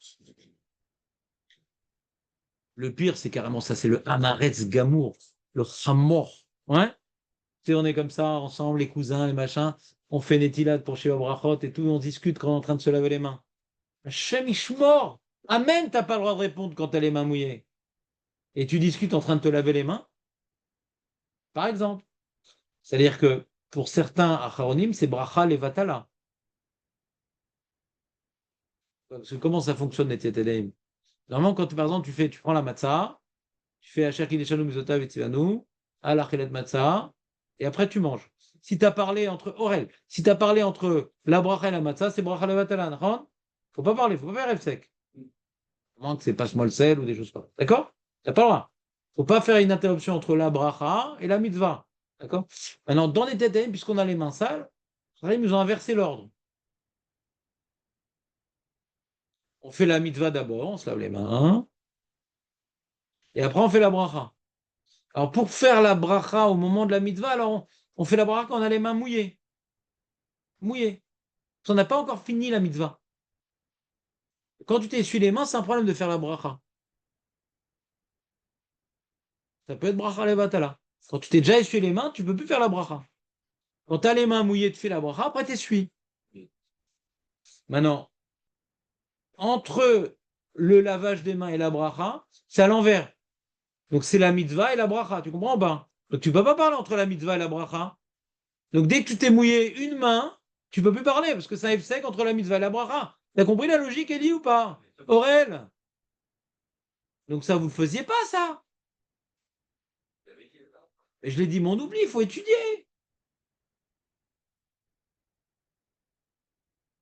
Le pire, c'est carrément ça, c'est le Hamaretz Gamour, le Hamor. Ouais? Tu sais, on est comme ça, ensemble, les cousins, les machins, on fait Netilat pour chez Obrachot et tout, on discute quand on est en train de se laver les mains. Hachem Ishmor! Amen, t'as pas le droit de répondre quand t'as les mains mouillées. Et tu discutes en train de te laver les mains, par exemple. C'est-à-dire que pour certains acharonim, c'est bracha levatala. Parce que comment ça fonctionne les tietedeim? Normalement, quand par exemple tu prends la matzah, tu fais Asher kideshanu mizotav et tzivanu, al achelet matzah, et après tu manges. Si tu as parlé entre Aurel, si tu as parlé entre la bracha et la matzah, c'est bracha levatala, d'accord? Faut pas parler, faut pas faire sec. À moins que c'est passe-moi le sel ou des choses comme ça. D'accord? T'as pas le droit. Faut pas faire une interruption entre la bracha et la mitzvah. D'accord? Maintenant, dans les têtes, puisqu'on a les mains sales, ils nous ont inversé l'ordre. On fait la mitzvah d'abord, on se lave les mains, et après on fait la bracha. Alors pour faire la bracha au moment de la mitzvah, alors on fait la bracha quand on a les mains mouillées. Mouillées. Parce qu'on n'a pas encore fini la mitzvah. Quand tu t'essuies les mains, c'est un problème de faire la bracha. Ça peut être bracha levatala. Quand tu t'es déjà essuyé les mains, tu ne peux plus faire la bracha. Quand tu as les mains mouillées, tu fais la bracha, après tu essuies. Maintenant, entre le lavage des mains et la bracha, c'est à l'envers. Donc c'est la mitzvah et la bracha, tu comprends pas? Donc tu ne peux pas parler entre la mitzvah et la bracha. Donc dès que tu t'es mouillé une main, tu ne peux plus parler parce que c'est un sec entre la mitzvah et la bracha. Tu as compris la logique, Elie, ou pas? Aurel? Donc ça, vous ne le faisiez pas, ça? Et je l'ai dit, mais on oublie, il faut étudier.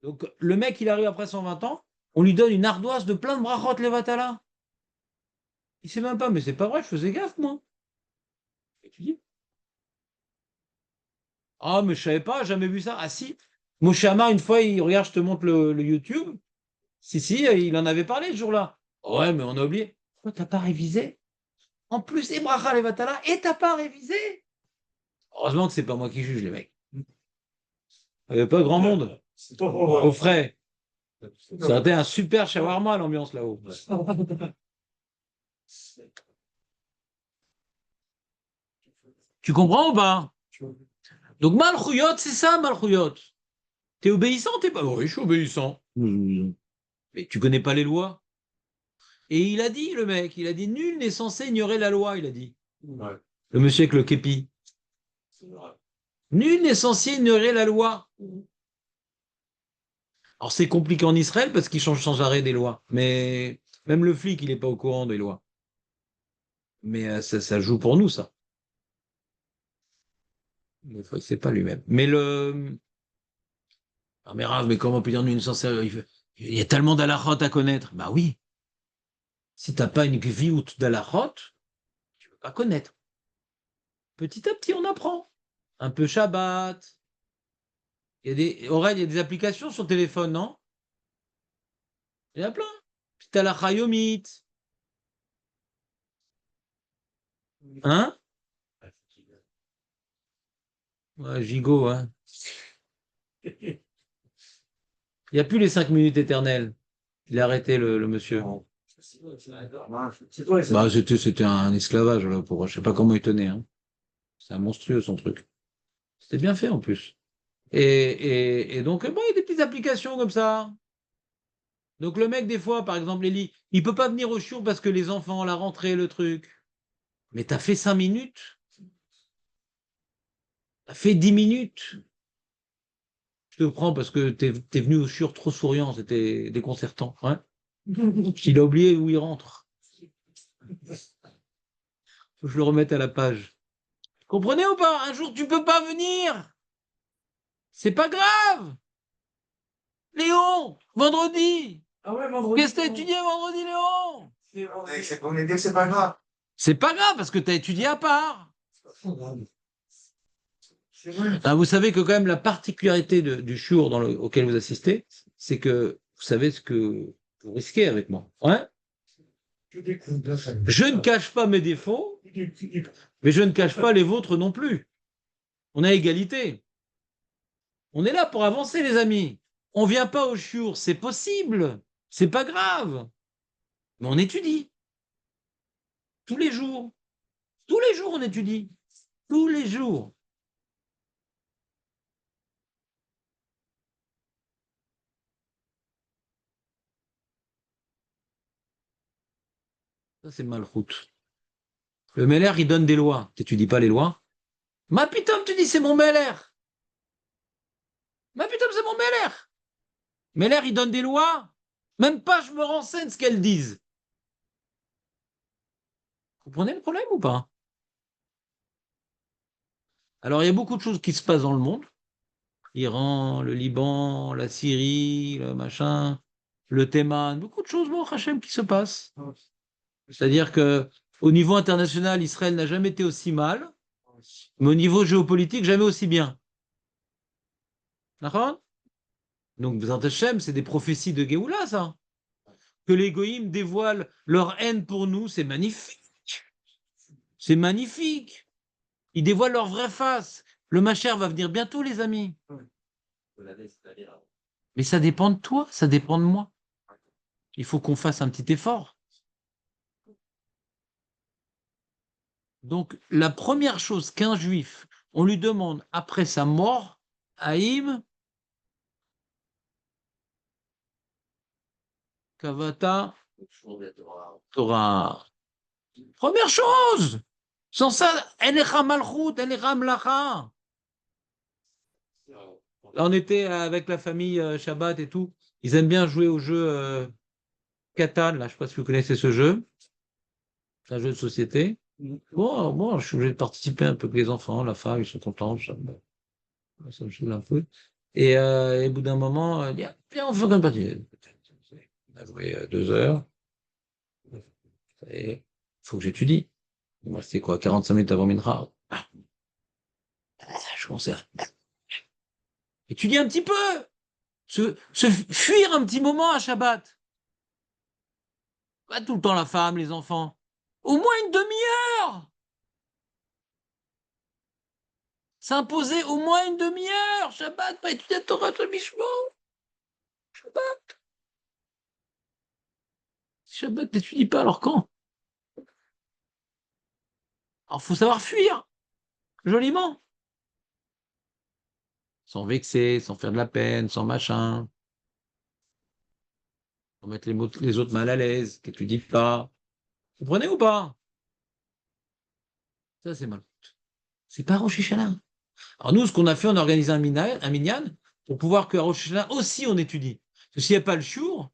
Donc le mec, il arrive après 120 ans, on lui donne une ardoise de plein de brachot levatala. Il sait même pas, mais c'est pas vrai, je faisais gaffe, moi. Étudier. Ah, mais je savais pas, jamais vu ça. Ah si, Moshe Amar, une fois, il regarde, je te montre le YouTube. Si, il en avait parlé ce jour-là. Ouais, mais on a oublié. Pourquoi t'as pas révisé? En plus, et bracha levatala, et t'as pas révisé? Heureusement que c'est pas moi qui juge, les mecs. Il n'y avait pas grand monde. Au frais. Ça aurait été un super shawarma, l'ambiance là-haut. Tu comprends ou pas? Donc, Malchouyot, c'est ça, Malchouyot. T'es obéissant, t'es pas. Oui, je suis obéissant. Mais tu connais pas les lois. Et il a dit, le mec, il a dit, nul n'est censé ignorer la loi, il a dit. Ouais. Le monsieur avec le képi. Nul n'est censé ignorer la loi. Alors, c'est compliqué en Israël parce qu'ils changent sans arrêt des lois. Mais même le flic, il n'est pas au courant des lois. Mais ça joue pour nous, ça. Des fois, il ne sait pas lui-même. Mais le. Ah, mais Rav, mais comment on peut dire nul n'est censé. Il y a tellement d'alachot à connaître. Bah oui. Si tu n'as pas une gviout d'alachot, tu ne peux pas connaître. Petit à petit, on apprend. Un peu Shabbat. Aurel, il y a des applications sur téléphone, non? Il y en a plein. Puis t'as la Chayomit. Hein? Ouais, gigot, hein. Il n'y a plus les 5 minutes éternelles. Il a arrêté le monsieur. C'est toi, Bah, c'était un esclavage, là, pour. Je sais pas comment il tenait, hein. C'est un monstrueux, son truc. C'était bien fait, en plus. Et donc, bon, il y a des petites applications comme ça. Donc, le mec, des fois, par exemple, Elie, il peut pas venir au show parce que les enfants, la rentrée, le truc. Mais t'as fait 5 minutes. T'as fait 10 minutes. Je te prends parce que t'es venu au show trop souriant, c'était déconcertant. Ouais. Il a oublié où il rentre. Faut que je le remette à la page. Comprenez ou pas? Un jour, tu peux pas venir. C'est pas grave. Léon, vendredi. Ah ouais, vendredi. Qu'est-ce que t'as étudié vendredi, Léon? On est dit que c'est pas grave. C'est pas grave parce que t'as étudié à part. C'est vrai. Ah, vous savez que quand même la particularité du shiur auquel vous assistez, c'est que vous savez ce que vous risquez avec moi. Ouais. Je découvre. Je ne cache pas mes défauts, mais je ne cache pas les vôtres non plus. On a égalité. On est là pour avancer, les amis. On vient pas au shiur, c'est possible. C'est pas grave. Mais on étudie. Tous les jours. Tous les jours, on étudie. Tous les jours. Ça, c'est malchoute. Le Meller, il donne des lois. Tu n'étudies pas les lois. Ma pitom, tu dis, c'est mon Meller. Ma pitom, c'est mon Meller. Meller, il donne des lois. Même pas, je me renseigne ce qu'elles disent. Vous comprenez le problème ou pas? Alors, il y a beaucoup de choses qui se passent dans le monde. Iran, le Liban, la Syrie, le machin, le Théman, beaucoup de choses, bon, Hachem, qui se passent. C'est-à-dire que au niveau international, Israël n'a jamais été aussi mal, mais au niveau géopolitique, jamais aussi bien. D'accord? Donc, Bezrat Hachem, c'est des prophéties de Géoula, ça. Que les goïms dévoilent leur haine pour nous, c'est magnifique. C'est magnifique. Ils dévoilent leur vraie face. Le Macher va venir bientôt, les amis. Mais ça dépend de toi, ça dépend de moi. Il faut qu'on fasse un petit effort. Donc, la première chose qu'un juif, on lui demande après sa mort, Haïm, Kavata, Torah. Première chose. Sans ça, Enecha Malchut, Enecha Mlacha. Là, on était avec la famille Shabbat et tout. Ils aiment bien jouer au jeu Catan, là, je ne sais pas si vous connaissez ce jeu. C'est un jeu de société. Bon, je suis obligé de participer un peu avec les enfants, la femme, ils sont contents, ça me saoule un peu. Et au bout d'un moment, il dit, ah, viens, on fait une partie. On a joué 2 heures. Il faut que j'étudie. Moi, c'était quoi, 45 minutes avant Minra. Je commençais à étudier un petit peu, se fuir un petit moment à Shabbat. Pas tout le temps la femme, les enfants. Au moins une demi-heure. S'imposer au moins une demi-heure. Shabbat, pas étudier Torah, Mishmor. Shabbat. Si Shabbat, t'étudies pas, alors quand? Alors, faut savoir fuir, joliment. Sans vexer, sans faire de la peine, sans machin. Sans mettre les autres mal à l'aise, qu'étudient pas. Vous comprenez ou pas? Ça, c'est mal. C'est pas Rosh Hashanah. Alors nous, ce qu'on a fait, on a organisé un minyan pour pouvoir qu'à Rosh Hashanah aussi on étudie. Parce que s'il n'y a pas le shiur,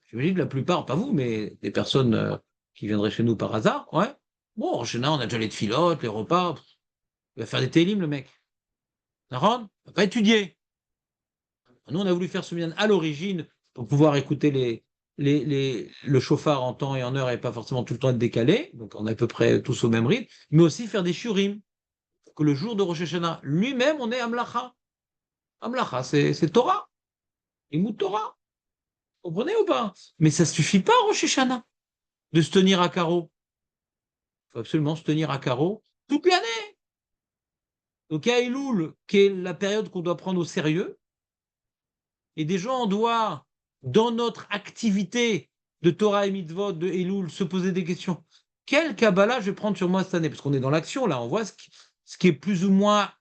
j'imagine que la plupart, pas vous, mais des personnes qui viendraient chez nous par hasard, ouais. Bon, Rosh Hashanah, on a déjà les tfilotes, les repas. Il va faire des télim, le mec. D'accord? Il va pas étudier. Nous, on a voulu faire ce minyan à l'origine pour pouvoir écouter le chauffard en temps et en heure et pas forcément tout le temps être décalé. Donc on est à peu près tous au même rythme. Mais aussi faire des shurim. Que le jour de Rosh Hashanah, lui-même, on est Amlacha. Amlacha, c'est Torah. Imout Torah. Vous comprenez ou pas? Mais ça ne suffit pas, Rosh Hashanah, de se tenir à carreau. Il faut absolument se tenir à carreau toute l'année. Donc, il y a Elul, qui est la période qu'on doit prendre au sérieux. Et des gens, on doit, dans notre activité de Torah et Mitzvot, de Elul, se poser des questions. Quelle Kabbalah je vais prendre sur moi cette année? Parce qu'on est dans l'action, là. On voit ce qui est plus ou moins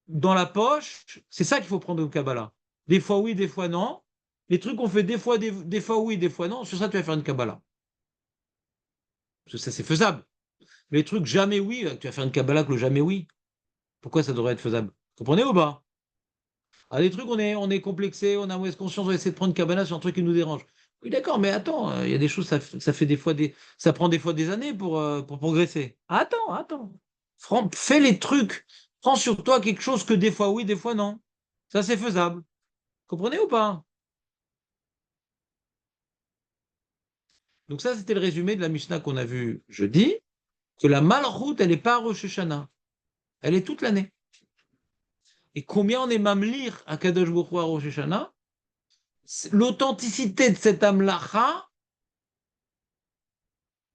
dans la poche. C'est ça qu'il faut prendre au Kabbalah. Des fois oui, des fois non. Les trucs qu'on fait des fois oui, des fois non, sur ça, tu vas faire une Kabbalah. Parce que ça, c'est faisable. Mais les trucs jamais oui, tu vas faire une Kabbalah que le jamais oui. Pourquoi ça devrait être faisable? Vous comprenez ou pas? Ah, les trucs, on est complexé, on a mauvaise conscience, on va essayer de prendre une Kabbalah sur un truc qui nous dérange. Oui, d'accord, mais attends, il y a des choses, ça fait des fois ça prend des fois des années pour progresser. Attends. Fais les trucs. prends sur toi quelque chose que des fois oui, des fois non. Ça, c'est faisable. Comprenez ou pas? Donc ça, c'était le résumé de la Mishnah qu'on a vu jeudi, que la Malchut, elle n'est pas à Rosh Hashanah. Elle est toute l'année. Et combien on est mamlir à Kadosh Baruch Hu à Rosh Hashanah? L'authenticité de cette amlacha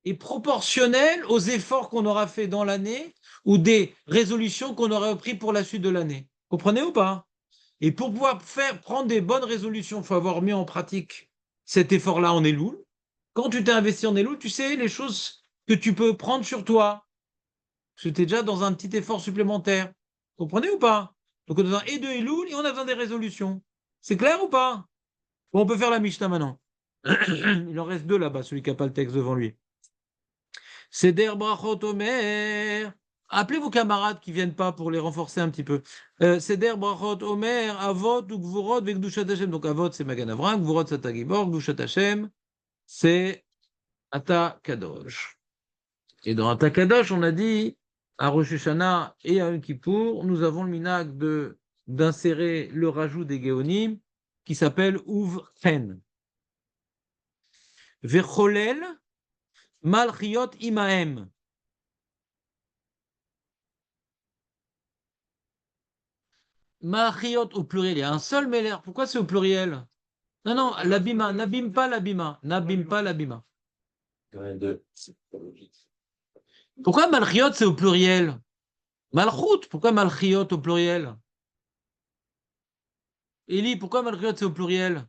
est proportionnelle aux efforts qu'on aura fait dans l'année ou des résolutions qu'on aura prises pour la suite de l'année. Comprenez ou pas? Et pour pouvoir prendre des bonnes résolutions, il faut avoir mis en pratique cet effort-là en Elul. Quand tu t'es investi en Elul, tu sais les choses que tu peux prendre sur toi. Parce que tu es déjà dans un petit effort supplémentaire. Comprenez ou pas? Donc on a besoin et de Elul et on a besoin des résolutions. C'est clair ou pas? Bon, on peut faire la Mishnah maintenant. Il en reste deux là-bas, celui qui n'a pas le texte devant lui. Seder Brachot Omer. Appelez vos camarades qui ne viennent pas pour les renforcer un petit peu. Seder Brachot Omer, Avot ou Gvurot Vekdushat Hashem. Donc Avot, c'est Magan Avram, Gvurot, c'est Ata Gibor, Gdushat Hashem, c'est Ata Kadosh. Et dans Ata Kadosh, on a dit, à Rosh Hashanah et à Yom Kippour, nous avons le minag d'insérer le rajout des Géonim qui s'appelle Uvchen. Vecholel Malchiot Imaem. Malchiot au pluriel, il y a un seul Meler. Pourquoi c'est au pluriel? Non, non, l'abima, n'abîme pas l'abima, n'abîme pas l'abima. Pourquoi Malchiot c'est au pluriel? Malchut, pourquoi Malchiot au pluriel? Eli, pourquoi Malchiot c'est au pluriel?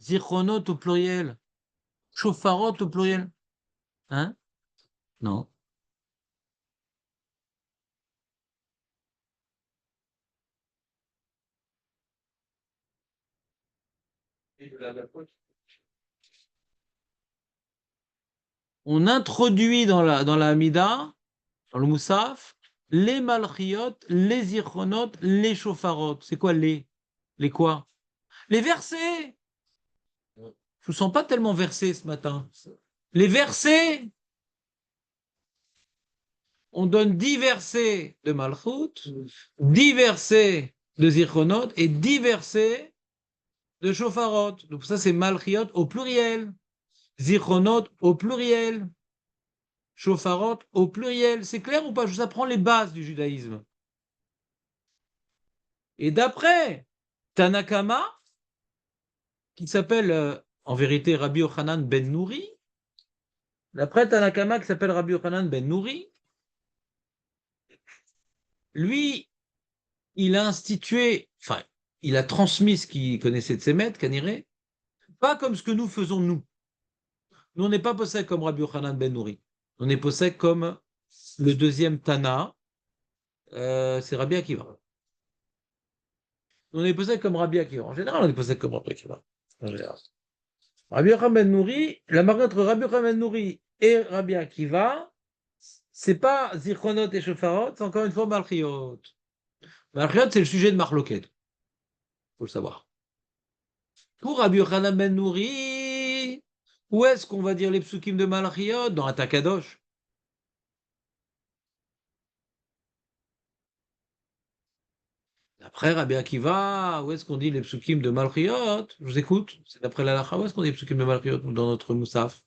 Zichronot au pluriel. Shofarot au pluriel. Hein? Non. On introduit dans la Hamida, dans le Moussaf, les Malchiot, les Zichronot, les Shofarot. C'est quoi les? Les quoi? Les versets! Je vous sens pas tellement versé ce matin. Les versets, on donne 10 versets de Malchut, 10 versets de Zichronot et 10 versets de Shofarot. Donc ça, c'est Malchiot au pluriel. Zichronot au pluriel. Shofarot au pluriel. C'est clair ou pas? Je vous apprends les bases du judaïsme. Et d'après Tanakama, qui s'appelle en vérité Rabbi Yochanan ben Nouri, d'après Tanakama qui s'appelle Rabbi Yochanan ben Nouri, lui, il a institué, enfin, il a transmis ce qu'il connaissait de ses maîtres, Kaniré, pas comme ce que nous faisons nous. Nous, on n'est pas possède comme Rabbi Yochanan ben Nouri. On est possède comme le deuxième Tana, c'est Rabbi Akiva. On est possède comme Rabbi Akiva. En général, on est possède comme Rabbi Akiva. Rabbi Yochanan ben Nouri, la marque entre Rabbi Yochanan ben Nouri et Rabbi Akiva, c'est pas Zichronot et Shofarot, c'est encore une fois Malchiot. Malchiot, c'est le sujet de Marloquet. Faut le savoir. Pour Rabbi Yochanan ben Nouri, où est-ce qu'on va dire les psukim de Malchiot? Dans Atakadosh. D'après Rabbi Akiva, où est-ce qu'on dit les psukim de Malchiot? Je vous écoute. C'est d'après la Lacha, où est-ce qu'on dit les psukim de Malchiot dans notre Moussaf?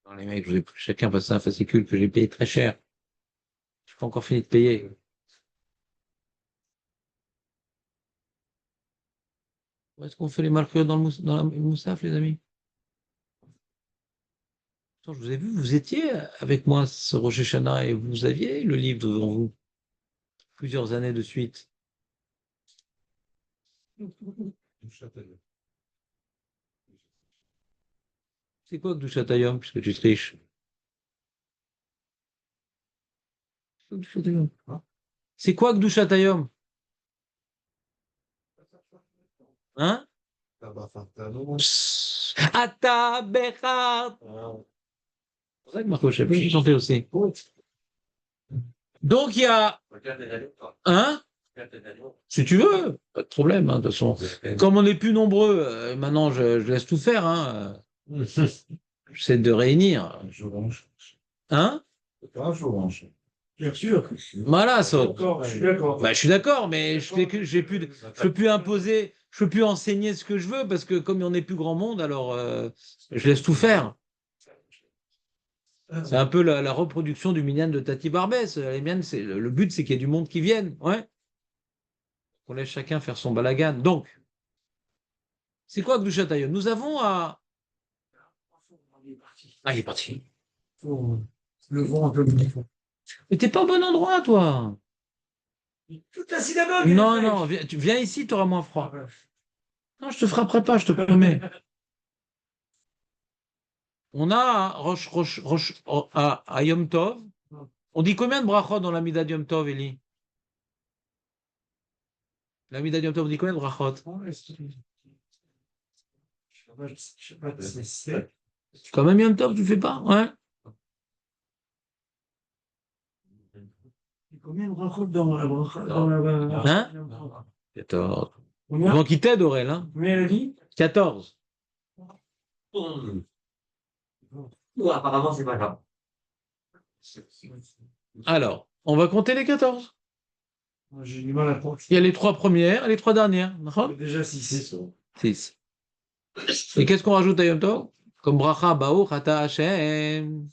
Non, les mecs, chacun passe un fascicule que j'ai payé très cher. Je n'ai pas encore fini de payer. Où est-ce qu'on fait les Malchiot dans la Moussaf, les amis? Attends, je vous ai vu, vous étiez avec moi ce Rosh Hashanah et vous aviez le livre devant vous plusieurs années de suite. C'est quoi Gdushat Hayom, puisque tu triches? C'est quoi Gdushat Hayom? Hein? Ata Bechar. C'est pour ça que Marco Chef, j'ai chanté aussi. Donc, il y a un, si tu veux, pas de problème, hein, de toute façon. Comme on n'est plus nombreux, maintenant, je laisse tout faire. Hein, j'essaie de réunir. Hein? Bien sûr. Voilà, ça. D'accord, je suis d'accord. Bah, je suis d'accord, mais je peux plus imposer, je peux plus enseigner ce que je veux parce que comme on n'est plus grand monde, alors je laisse tout faire. C'est un peu la reproduction du minyan de Tati Barbès. Les miennes, le but, c'est qu'il y ait du monde qui vienne. Ouais. On laisse chacun faire son balagan. Donc, c'est quoi Gdushat Hayom? Nous avons à. Ah, il est parti. Le vent un peu. Mais t'es pas au bon endroit, toi. Toute la synagogue. Non, non, viens ici, tu auras moins froid. Non, je te frapperai pas, je te promets. On a à Yom Tov. On dit combien de brachot dans la Mida de Yom Tov, Eli? La Mida de Yom Tov, on dit combien de brachot? Quand même Yom Tov, tu fais pas? Ouais. Combien de brachot dans la Hein? 14. Avant qu'il t'aide, Aurel, hein? Combien elle dit? 14. Apparemment, c'est pas grave. Alors, on va compter les 14. J'ai du mal à croire. Il y a les 3 premières et les 3 dernières. Déjà 6. 6. Et qu'est-ce qu'on rajoute à Yom Tov? Comme bracha, Baruch Ata Hashem.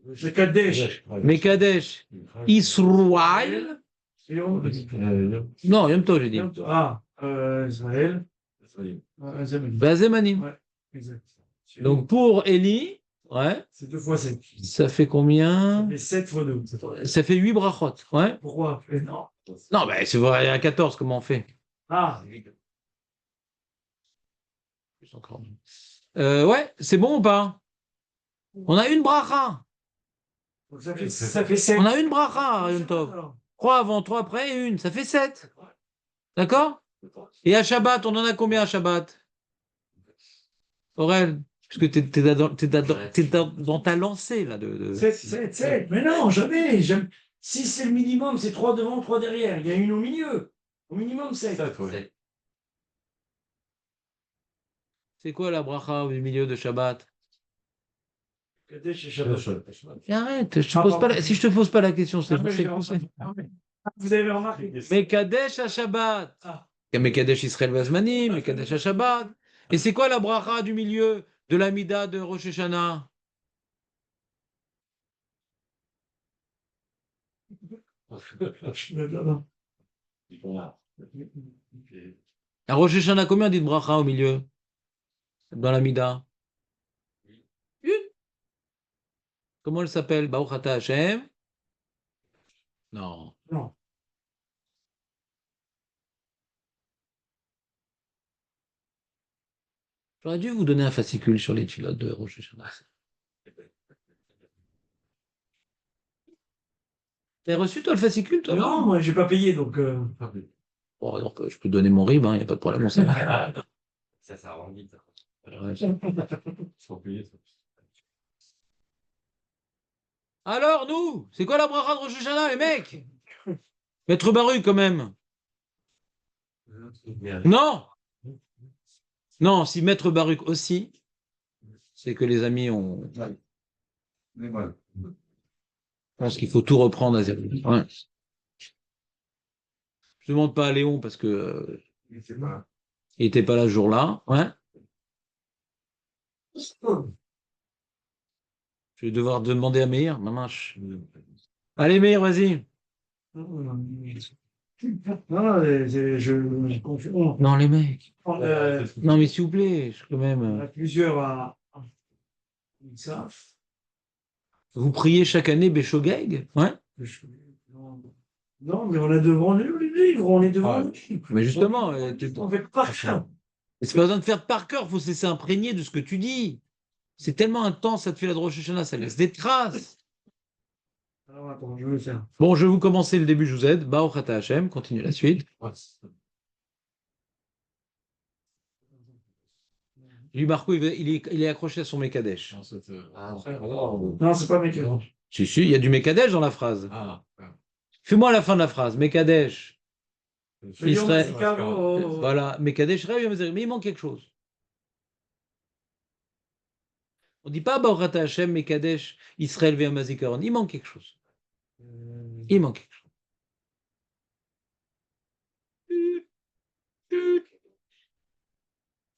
Mekadesh. Mekadesh. Israël. Non, Yom Tov, j'ai dit. Ah, Israël. Bazemanim. Ouais, exact. Donc pour Eli, ouais, C'est 2 fois 7. ça fait combien? Ça fait 7 fois 2. Ça fait 8 brachot. Ouais. Pourquoi? Non. Non, ben c'est vrai, il y a 14, comment on fait? Ah, Ouais, c'est bon ou pas? On a une bracha. donc ça fait 7. On a une bracha, Yom Tov. 3 avant, 3 après et une. Ça fait 7. D'accord? Et à Shabbat, on en a combien à Shabbat? Aurel, parce que t'es dans ta lancée là. 7. Mais non, jamais. Si c'est le minimum, c'est 3 devant, 3 derrière. Il y a une au milieu. Au minimum 7. C'est quoi la bracha au milieu de Shabbat? Kadesh et Shabbat. Mais arrête, si je te pose pas la question, c'est Après, vous avez remarqué. Mekadesh à Shabbat. Ah. Mekadesh Israël Vazmani, Mekadesh à Shabbat. Et c'est quoi la bracha du milieu de l'Amida de Rosh Hashanah? À Rosh Hashanah, combien on dit de bracha au milieu? Dans l'Amida? Une. Comment elle s'appelle? Baruch Ata Hashem? Non. Non. J'aurais dû vous donner un fascicule sur les pilotes de Rosh Hashanah. T'as reçu toi le fascicule, toi? Non, moi j'ai pas payé donc. Bon, donc, je peux donner mon RIB, il n'y a pas de problème. Ça rend vite. Alors, nous, c'est quoi la bracha de Rosh Hashanah, les mecs? Maître Baru, quand même. Non. Non, si Maître Baruch aussi, c'est que les amis ont. Mais voilà. Je pense qu'il faut tout reprendre à zéro. Ouais. Je ne demande pas à Léon parce que il n'était pas là ce jour-là. Ouais. Je vais devoir demander à Meir. Maman. Allez, Meir, vas-y. Non, je confonds. Non, les mecs. On Non, mais s'il vous plaît, quand même. a plusieurs à ça. Vous priez chaque année Béchogeg? Ouais. Non, mais on a devant nous les livres, on est devant nous. Mais justement, On fait pas ça. c'est pas besoin de faire par cœur, il faut se laisser imprégner de ce que tu dis. C'est tellement intense, ça te fait la Rosh Hashanah, ça laisse des traces. Alors attends, je vais le faire. Bon, je vais vous commencer le début, je vous aide. Baruch Ata Hashem, continue la suite. Lui, Marco, il est accroché à son Mekadesh. Non, c'est pas mes questions. Si, il y a du Mekadesh dans la phrase. Ah, Fais-moi la fin de la phrase. Mekadesh. Yom Israël. Hazikaron. Voilà. Mekadesh, Israël, mais il manque quelque chose. On ne dit pas Baruch Ata Hashem, Mekadesh, Israël, V'yom HaZikaron. Il manque quelque chose. Il manque quelque chose.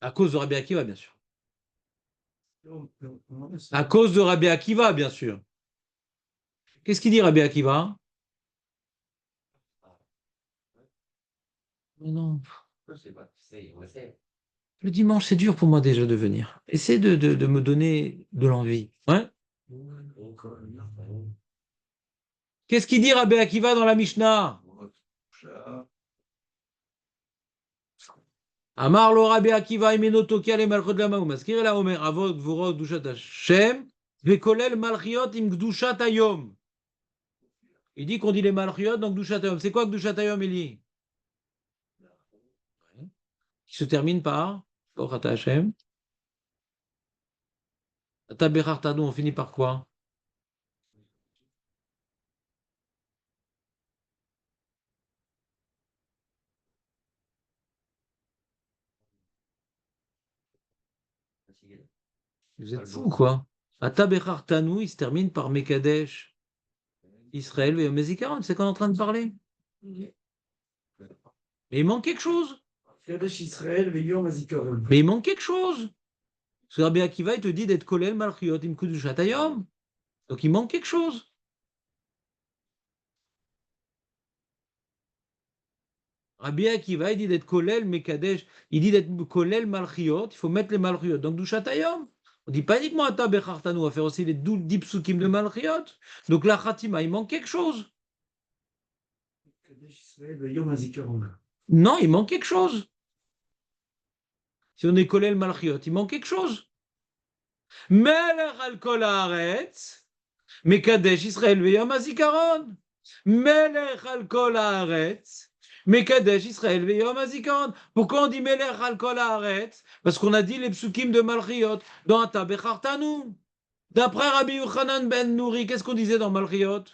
À cause de Rabbi Akiva, bien sûr. À cause de Rabbi Akiva, bien sûr. Qu'est-ce qu'il dit, Rabbi Akiva? Non. Je sais pas, tu sais, on essaie. Le dimanche, c'est dur pour moi déjà de venir. Essaie de me donner de l'envie. Hein? Qu'est-ce qu'il dit, Rabbi Akiva, dans la Mishnah? Amar lo Rabbi Akiva imeno tokia le malchot lama umaskir la omer avot gvurot gdushat Hashem vekolel malchiot im gdushat hayom. Il dit qu'on dit les malchiot dans gdushat hayom. C'est quoi gdushat hayom, Eli? Qui se termine par Baruch Ata Hashem. Ata bechartanu, on finit par quoi? Vous êtes fous, quoi? Ata bechartanu, il se termine par Mekadesh. Israël, V'yom HaZikaron, c'est qu'on est en train de parler. Mais il manque quelque chose. Kadesh Israël, Yom Hazikaron. Mais il manque quelque chose. Parce que Rabbi Akiva, il te dit d'être kolel malchiot im kudushat hayom. Donc il manque quelque chose. Rabbi Akiva, il dit d'être kolel mekadesh. Il dit d'être kolel malchiot. Il faut mettre les malchiot. Donc dushat hayom. On dit pas uniquement ata bechartanu, on va faire aussi les 10 psukim de malchiot. Donc la khatima, il manque quelque chose. Kadesh Israël, Yom Hazikaron. Non, il manque quelque chose. Si on est kolel malchiot, il manque quelque chose. Melech al kol haaretz, mekadesh Israël v'yom hazikaron. Melech al kol haaretz, mekadesh Israël v'yom hazikaron. Pourquoi on dit melech al kol haaretz? Parce qu'on a dit les psukim de malchiot dans Ata bechartanu. D'après Rabbi Yochanan ben Nouri, qu'est-ce qu'on disait dans malchiot?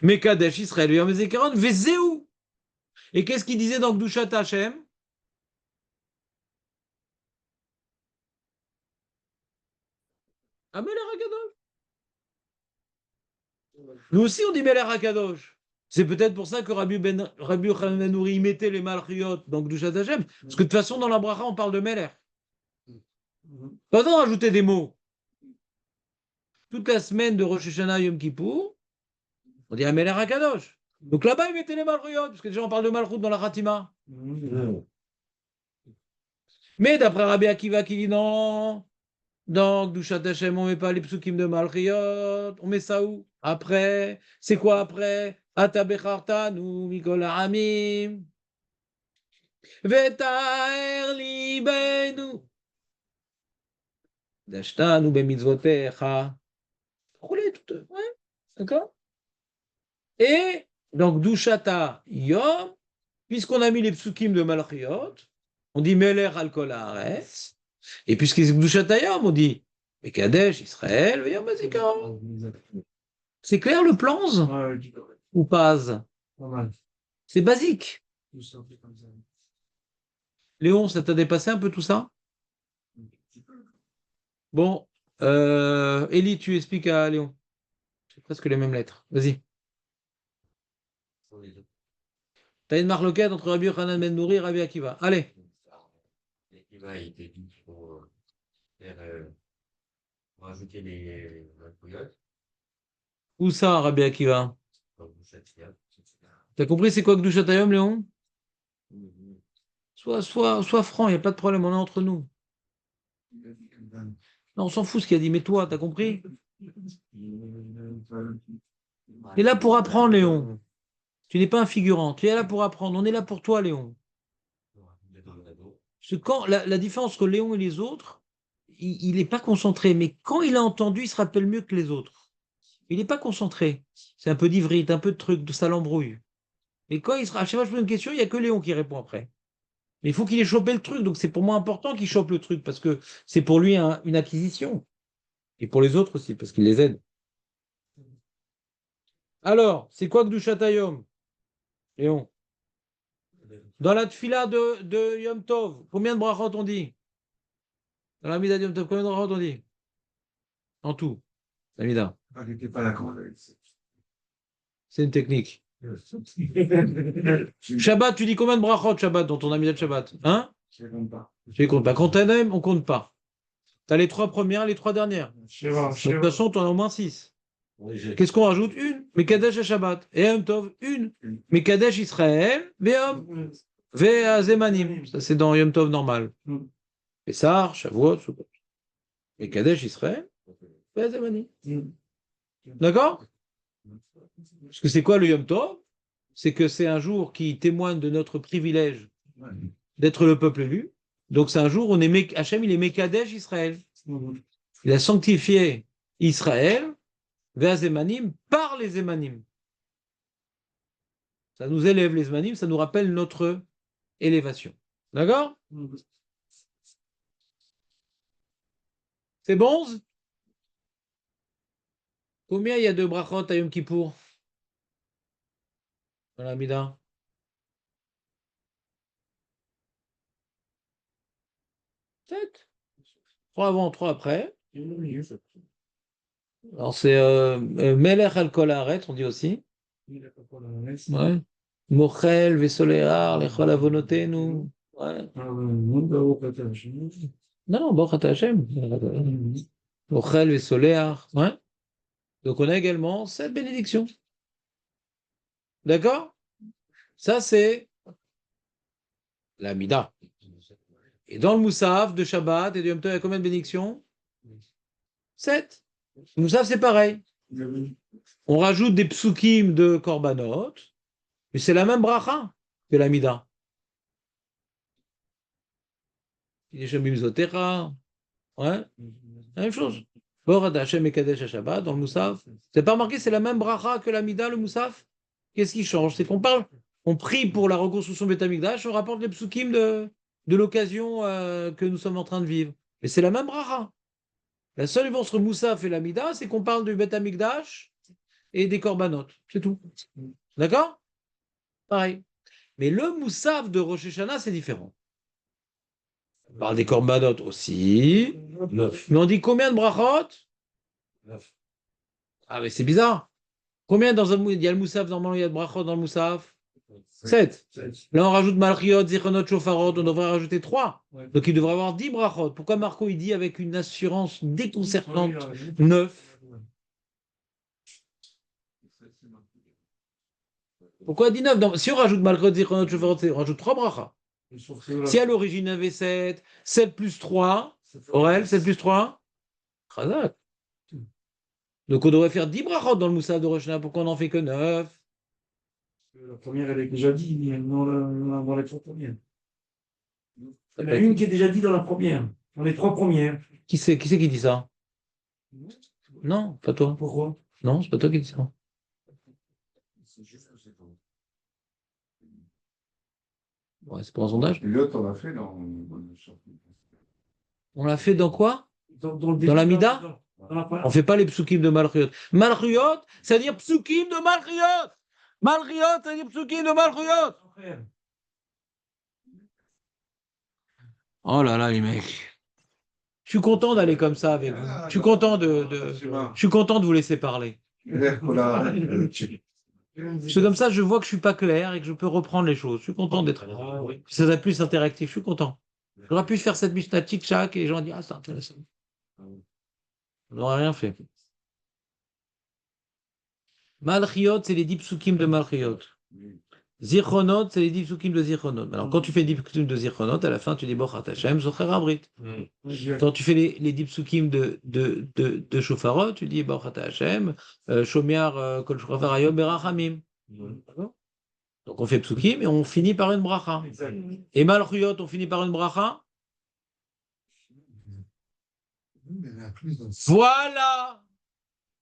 Mekadesh Israël v'yom hazikaron vezeu. Et qu'est-ce qu'il disait dans Gdushat Hashem? Amelech HaKadosh. Nous aussi, on dit Melech HaKadosh. C'est peut-être pour ça que Rabbi Yochanan ben Nouri mettait les malchiot dans Gdushat Hashem. Parce que de toute façon, dans la bracha, on parle de Melech. Pas besoin de rajouter des mots. Toute la semaine de Rosh Hashanah Yom Kippour, on dit Amelech HaKadosh. Donc là-bas, ils mettaient les malchiot, parce que déjà, on parle de malchut dans la Khatima. Mais d'après Rabbi Akiva qui dit non, dans Gdushat Hashem, on ne met pas les psukim de malchiot, on met ça où? Après, c'est quoi après? Ata bechartanu mikol ha'amim v'ta'er libenu dashtanu b'mitzvotecha. Roulez tout, ouais, d'accord? Et donc Dushata Yom, puisqu'on a mis les psukim de malchiot, on dit Melech al kol haaretz, et puisqu'il c'est Dushata Yom, on dit Mekadesh Israël v'yom hazikaron. C'est clair le plan ou pas? Pas mal. C'est basique. Tout ça, c'est comme ça. Léon, ça t'a dépassé un peu tout ça? Bon, Élie, tu expliques à Léon. C'est presque les mêmes lettres. Vas-y. T'as une marloquette entre Rabbi Yochanan ben Nouri et Rabbi Akiva. Allez. Akiva, il était dit qu'il faut faire rajouter les couillottes. Où ça, Rabbi Akiva? Donc, ça tient. T'as compris c'est quoi Gdushat Hayom, Léon? Sois franc, il n'y a pas de problème, on est entre nous. Non, on s'en fout ce qu'il a dit, mais toi, t'as compris? Tu es là pour apprendre, Léon. Tu n'es pas un figurant, tu es là pour apprendre. On est là pour toi, Léon. Parce que quand la différence entre Léon et les autres, il n'est pas concentré, mais quand il a entendu, il se rappelle mieux que les autres. Il n'est pas concentré. C'est un peu d'ivrite, un peu de truc, de ça l'embrouille. Mais quand il sera, à chaque fois que je pose une question, il n'y a que Léon qui répond après. Mais il faut qu'il ait chopé le truc, donc c'est pour moi important qu'il chope le truc, parce que c'est pour lui une acquisition. Et pour les autres aussi, parce qu'il les aide. Alors, c'est quoi Kedushat Hayom, Léon? Dans la tfila de Yom Tov, combien de brachot on dit? Dans la mida de Yom Tov, combien de brachot on dit? En tout, la mida. Ah, j'étais pas d'accord. C'est une technique. Shabbat, tu dis combien de brachot Shabbat dans ton amida de Shabbat? Hein? Je ne compte pas. Tu les comptes pas. Quand t'en aimes, on compte pas. Tu as les 3 premières, les 3 dernières. Shiva, De toute façon, tu en as au moins 6. Oui, Qu'est-ce qu'on rajoute? Une. Mekadesh et Shabbat. Et Yom Tov, une. Mekadesh Israël, Ve'om, Ve'azemanim. Ça, c'est dans Yom Tov normal. Pessar, Shavuot, Sukkot. Mekadesh Israël, Ve'azemanim. D'accord? Parce que c'est quoi le Yom Tov? C'est que c'est un jour qui témoigne de notre privilège d'être le peuple élu. Donc c'est un jour où Hachem, il est Mekadesh Israël. Il a sanctifié Israël, vers Zemanim, par les Zemanim. Ça nous élève les Zemanim, ça nous rappelle notre élévation. D'accord? C'est bon? Combien il y a de brachot à Yom Kippour? Dans la Mida? 7. 3 avant, 3 après. Alors c'est Melech al Kol Haaretz, on dit aussi. Ouais. Mochel vesolear lechol avonotenu. Ouais. Non, Baruch Ata Hashem. Mochel vesolear. Ouais. Donc on a également 7 bénédictions. D'accord? Ça c'est la Mida. Et dans le Moussaf de Shabbat et de Yom Tov, il y a combien de bénédictions? 7. Le Moussaf c'est pareil. On rajoute des psukim de korbanot, mais c'est la même bracha que la Mida. Il est Shamim Zotera. Ouais, la même chose. Borad Hashem et Kadesh Shabbat dans le Moussaf. C'est pas marqué, c'est la même bracha que la Mida, le Moussaf? Qu'est-ce qui change? C'est qu'on parle, on prie pour la reconstruction Beth Amikdash, on rapporte les psukim de l'occasion que nous sommes en train de vivre. Mais c'est la même bracha. La seule différence entre Moussaf et la Mida, c'est qu'on parle du Beth Amikdash et des korbanot. C'est tout. D'accord? Pareil. Mais le Moussaf de Rosh Hashanah, c'est différent. On parle des korbanot aussi. 9. Mais on dit combien de brachot? 9. Ah, mais c'est bizarre. Combien il y a le Moussaf, normalement, il y a de brachot dans le Moussaf? 7. Là, on rajoute Malchiot, Zichronot, Shofarot, on devrait rajouter 3. Donc, il devrait avoir 10 brachot. Pourquoi Marco, il dit avec une assurance déconcertante 9? Pourquoi 19? Non, si on rajoute Malchiot, Zichronot, Shofarot, on rajoute 3 brachot. Si à l'origine, il y avait 7, 7 plus 3, Aurel, 7 plus 3, Khazak. Donc on devrait faire 10 brachot dans le Moussaf de Rosh Hashanah, pourquoi on n'en fait que 9? La première, elle est déjà dit dans les 3 premières. Il y en a une qui est déjà dit dans la première, dans les 3 premières. Qui c'est qui dit ça? Non, pas toi. Pourquoi? Non, c'est pas toi qui dis ça. C'est juste que c'est tout. Ouais, c'est pour un sondage. L'autre, on l'a fait dans. On l'a fait dans quoi? Dans la Mida? Dans la première. On fait pas les psukim de Malchiot. Malchiot, c'est-à-dire psukim de Malchiot. Malchiot, c'est-à-dire psukim de Malchiot. Oh là là, les mecs. Je suis content d'aller comme ça avec vous. Je suis content je suis content de vous laisser parler. Parce que comme ça, je vois que je suis pas clair et que je peux reprendre les choses. Je suis content d'être. Ça va être plus interactif. Je suis content. J'aurais pu faire cette Mishnah tic-tac et les gens disent ah, c'est intéressant. On n'aurait rien fait. Malchiot, c'est les 10 psukim de Malchiot. Zichronot, c'est les 10 psukim de Zichronot. Alors, quand tu fais 10 psukim de Zichronot, à la fin, tu dis Bochat Hashem, Zocher Abrit. Quand tu fais les 10 psukim de Shofarot, tu dis Bochat Hashem, Shomiar Kol Shofar Hayom Berachamim. Donc, on fait psukim et on finit par une bracha. Et Malchiot, on finit par une bracha. Voilà!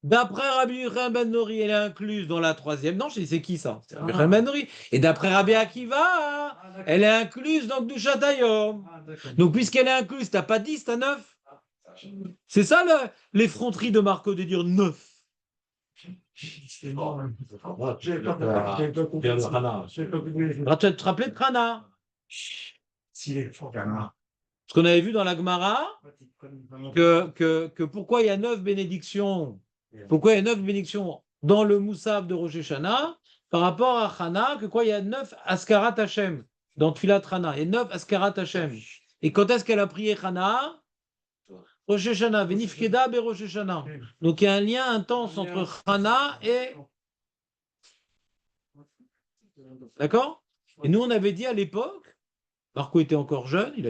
D'après Rabbi Yochanan ben Nori, elle est incluse dans la 3e. Non, je dis c'est qui ça? C'est Rabbi Yochanan ben Nori. Et d'après Rabbi Akiva, elle est incluse dans Kedushat Hayom. Donc, puisqu'elle est incluse, t'as pas 10, t'as 9. C'est ça l'effronterie de Marco de dire 9. C'est mort. Ah, J'avais pas compris. Bien le Hana. J'avais pas compris. Alors, tu te rappelais de Trana? S'il est fort. Ce qu'on avait vu dans la Gemara, que pourquoi il y a 9 bénédictions, pourquoi il y a 9 bénédictions dans le Moussaf de Rosh Hashanah par rapport à Hana, que quoi il y a 9 Askarat Hashem dans Tfilat Hana, il y a 9 Askarat Hashem. Et quand est-ce qu'elle a prié Hana? Rosh Hashanah, Venifkeda be Rosh Hashanah. Donc il y a un lien intense entre Hana et... D'accord? Et nous on avait dit à l'époque, Marco était encore jeune, il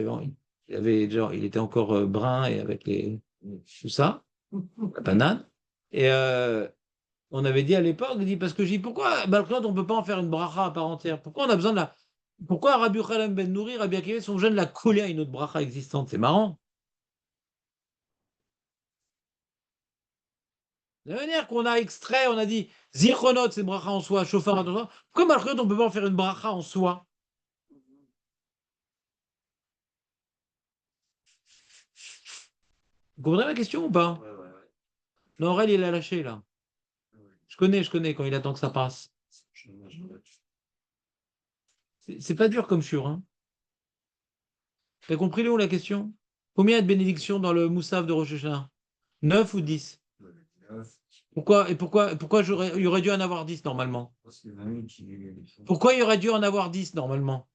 était encore brun et avec tout ça, la banane. Et on avait dit à l'époque, parce que j'ai dit, pourquoi Balkot, on ne peut pas en faire une bracha à part entière? Pourquoi on a besoin de la. Pourquoi Rabbi Yochanan ben Nouri, Rabbi Akiva sont jeunes de la coller à une autre bracha existante? C'est marrant. De la manière qu'on a extrait, on a dit Zichronot, c'est bracha en soi, Shofar en soi. Pourquoi Balkot, on ne peut pas en faire une bracha en soi? Vous comprenez ma question ou pas? Non, Aurel, il a lâché là. Je connais quand il attend que ça passe. C'est pas dur comme sur, hein. T'as compris, Léon, la question? Combien il y a de bénédictions dans le Moussaf de Rosh Hashanah? 9 ou 10? Pourquoi il y aurait dû en avoir 10 normalement? Pourquoi il y aurait dû en avoir 10 normalement?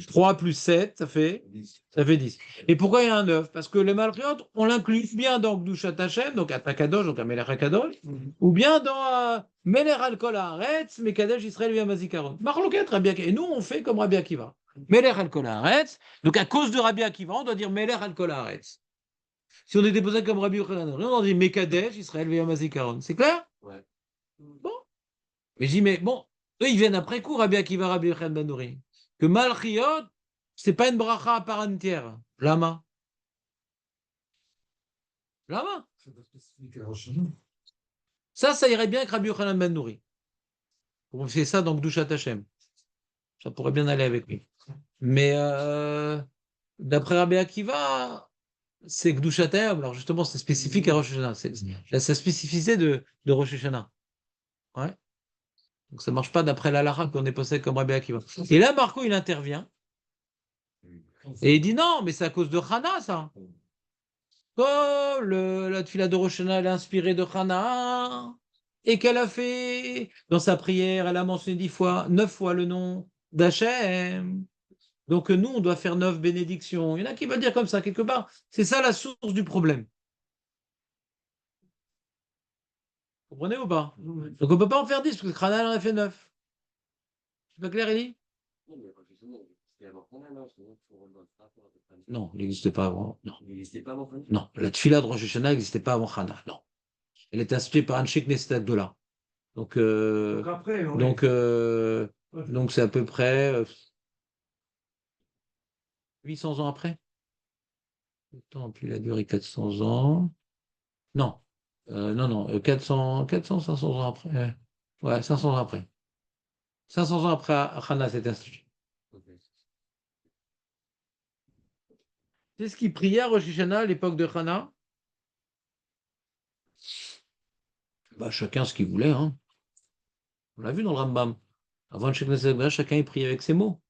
3 plus 7, ça fait 10. Et pourquoi il y a un 9? Parce que les Malchiot, on l'inclut bien dans Gdushat Hashem, donc à Takadosh, donc à Melech HaKadosh, ou bien dans Melech Al-Kol Haaretz, Mekadesh Israël via Mazikaron. Marloket, Rabbi Akiva. Et nous, on fait comme Rabbi Akiva. Melech Al-Kol Haaretz, donc à cause de Rabbi Akiva, on doit dire Melech Al-Kol Haaretz. Si on était posé comme Rabbi Yochanan, on doit dire Mekadesh Israël via Mazikaron. C'est clair? Ouais. Bon. Mais je dis, mais bon, eux, ils viennent après coup, Rabbi Akiva, Rabbi Yochanan ben Nouri. Que Malchiot, c'est pas une bracha à part entière. Lama. Lama. Ça irait bien avec Rabbi Yochanan ben Nouri. On fait ça dans Gdushat Hashem. Ça pourrait bien aller avec lui. Mais d'après Rabbi Akiva, c'est Gdushat Hashem. Alors justement, c'est spécifique à Rosh Hashanah. C'est la spécificité de Rosh Hashanah. Ouais. Donc ça ne marche pas d'après l'Alara qu'on est posé comme Rabbi Akiva. Et là, Marco, il intervient. Et il dit non, mais c'est à cause de Hana, ça. Comme la tefila de Rosh Hashanah, elle est inspirée de Hana, et qu'elle a fait, dans sa prière, elle a mentionné 9 fois le nom d'Hachem. Donc nous, on doit faire 9 bénédictions. Il y en a qui veulent dire comme ça, quelque part. C'est ça la source du problème. Vous comprenez ou pas? Donc on ne peut pas en faire 10, parce que Hana, elle en a fait 9. C'est pas clair, Elie? Non, il n'existait pas avant. Non. Non, la tefila de Rosh Hashanah n'existait pas avant Hana. Non. Elle était inspirée par Anshe Knesset Agdola. Donc après, donc c'est à peu près 800 ans après. Attends, puis il a duré 400 ans. Non, non, 400, 500 ans après. Ouais, 500 ans après. 500 ans après, Hana s'est institué. C'est ce qui priait à Rosh Hashanah à l'époque de Hana. Bah, chacun ce qu'il voulait. Hein. On l'a vu dans le Rambam. Avant le Sheikh chacun il priait avec ses mots.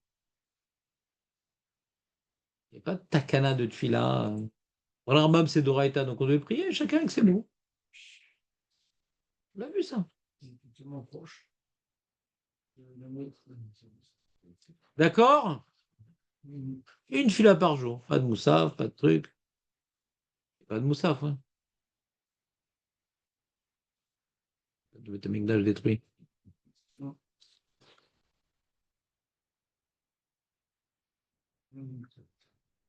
Il n'y a pas de takana de tfila. Dans le Rambam, c'est Doraïta, donc on devait prier chacun avec ses mots. On a vu ça. D'accord? Une fila par jour. Pas de moussaf, pas de truc. Pas de moussaf, hein. Le Betamikdash détruit.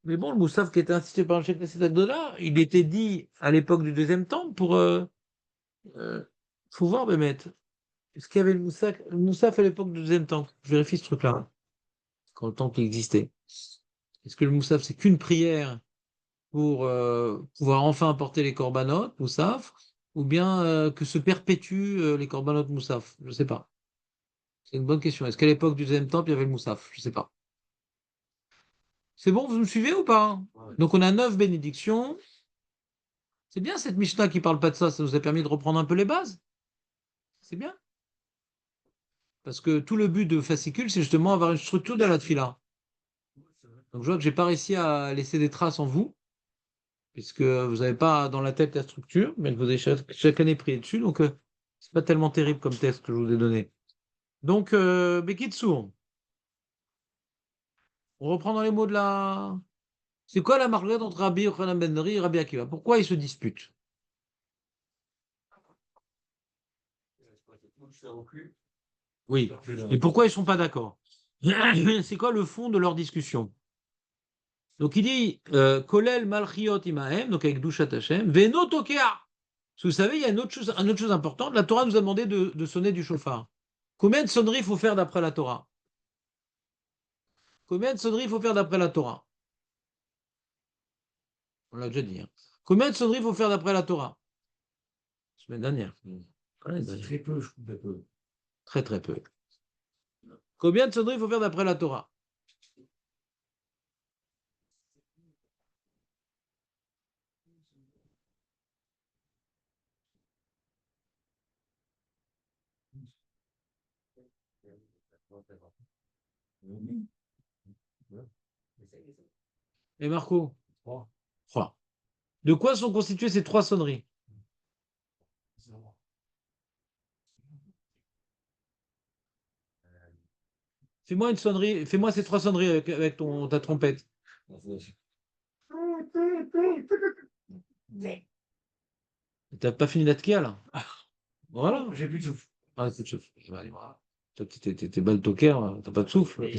Mais bon, le moussaf qui était institué par le Cheikh Nesset Agdola, il était dit à l'époque du deuxième temple pour faut voir, Bémet. Est-ce qu'il y avait le moussaf à l'époque du deuxième temple? Je vérifie ce truc-là. Quand le temple existait. Est-ce que le moussaf, c'est qu'une prière pour pouvoir enfin apporter les corbanotes, moussaf, ou bien que se perpétuent les corbanotes moussaf? Je ne sais pas. C'est une bonne question. Est-ce qu'à l'époque du deuxième temple, il y avait le moussaf? Je ne sais pas. C'est bon, vous me suivez ou pas? Donc on a 9 bénédictions. C'est bien cette Mishnah qui parle pas de ça. Ça nous a permis de reprendre un peu les bases. C'est bien. Parce que tout le but de fascicule, c'est justement avoir une structure de la tefila. Donc je vois que j'ai pas réussi à laisser des traces en vous, puisque vous n'avez pas dans la tête la structure, mais que vous avez chaque année prié dessus. Donc c'est pas tellement terrible comme test que je vous ai donné. Donc Bekitsour, on reprend dans les mots de la. C'est quoi la marlotte entre Rabbi Yochanan ben Nori et Rabbi Akiva? Pourquoi ils se disputent? Oui. Et pourquoi ils ne sont pas d'accord? C'est quoi le fond de leur discussion? Donc il dit Kolel Malchiot Imahem, donc avec Dushat Hashem, Veno Tokea. Parce que vous savez, il y a une autre chose importante. La Torah nous a demandé de sonner du chauffard. Combien de sonneries il faut faire d'après la Torah? Combien de sonneries il faut faire d'après la Torah? On l'a déjà dit. Hein. Combien de sonneries il faut faire d'après la Torah? Semaine dernière. Très peu, je trouve. Très très peu. Combien de sonneries il faut faire d'après la Torah? Et Marco? Trois. De quoi sont constituées ces trois sonneries? Fais-moi une sonnerie, fais-moi ces trois sonneries avec ta trompette. T'as pas fini la tkia, là? Voilà. J'ai plus de souffle. Ah, c'est de souffle. Toi, t'es baltoker, t'as pas de souffle.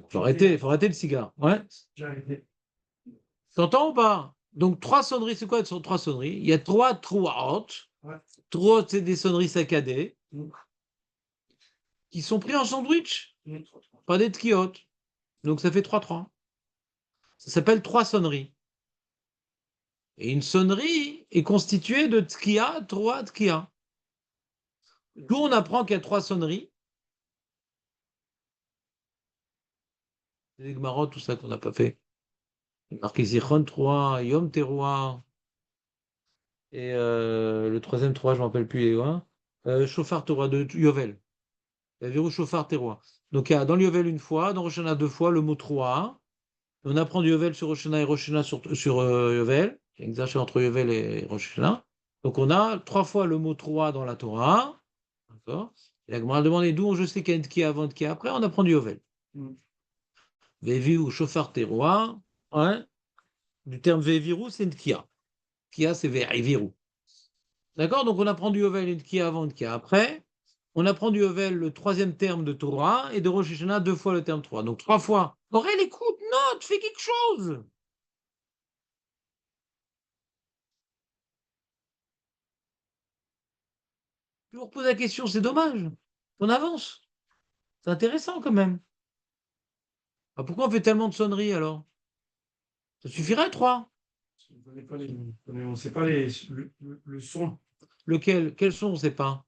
Faut arrêter le cigare. Ouais. J'ai arrêté. T'entends ou pas? Donc, trois sonneries, c'est quoi? Ce sont trois sonneries. Il y a trois truot. Ouais. Truot, c'est des sonneries saccadées Mm. qui sont pris en sandwich, Mm. pas des tkiot. Donc, ça fait 3-3. Ça s'appelle trois sonneries. Et une sonnerie est constituée de tkia, trois tkia. D'où on apprend qu'il y a trois sonneries. Les Gmarot, tout ça qu'on n'a pas fait. Marqué Zichron 3, Yom Teruah. Et le troisième 3, je ne me rappelle plus. Il est loin. Shofar Teruah de Yovel. Il y a Verou Shofar Teruah. Donc il y a dans le Yovel une fois, dans Rosh Hashanah deux fois, le mot 3. On apprend du Yovel sur Rosh Hashanah et Rosh Hashanah sur Yovel. Il y a une exagération entre Yovel et Rosh Hashanah. Donc on a trois fois le mot 3 dans la Torah. D'accord. Et la Gemara a demandé d'où je sais qu'il y a une qui avant, une qui après. On apprend du Yovel. Veviru Shofar Teruah. Ouais. Du terme Veviru, c'est une kia. Kia, c'est Veviru. D'accord. Donc on apprend du Yovel une qui avant, une qui après. On apprend du Yovel le troisième terme de Torah et de Rosh Hashanah deux fois le terme 3. Donc trois fois. Aurèle, écoute, note, fais quelque chose. Tu vous reposes la question, c'est dommage. On avance. C'est intéressant quand même. Ah, pourquoi on fait tellement de sonneries alors? Ça suffirait trois. On ne sait pas le son. Lequel? Quel son on ne sait pas?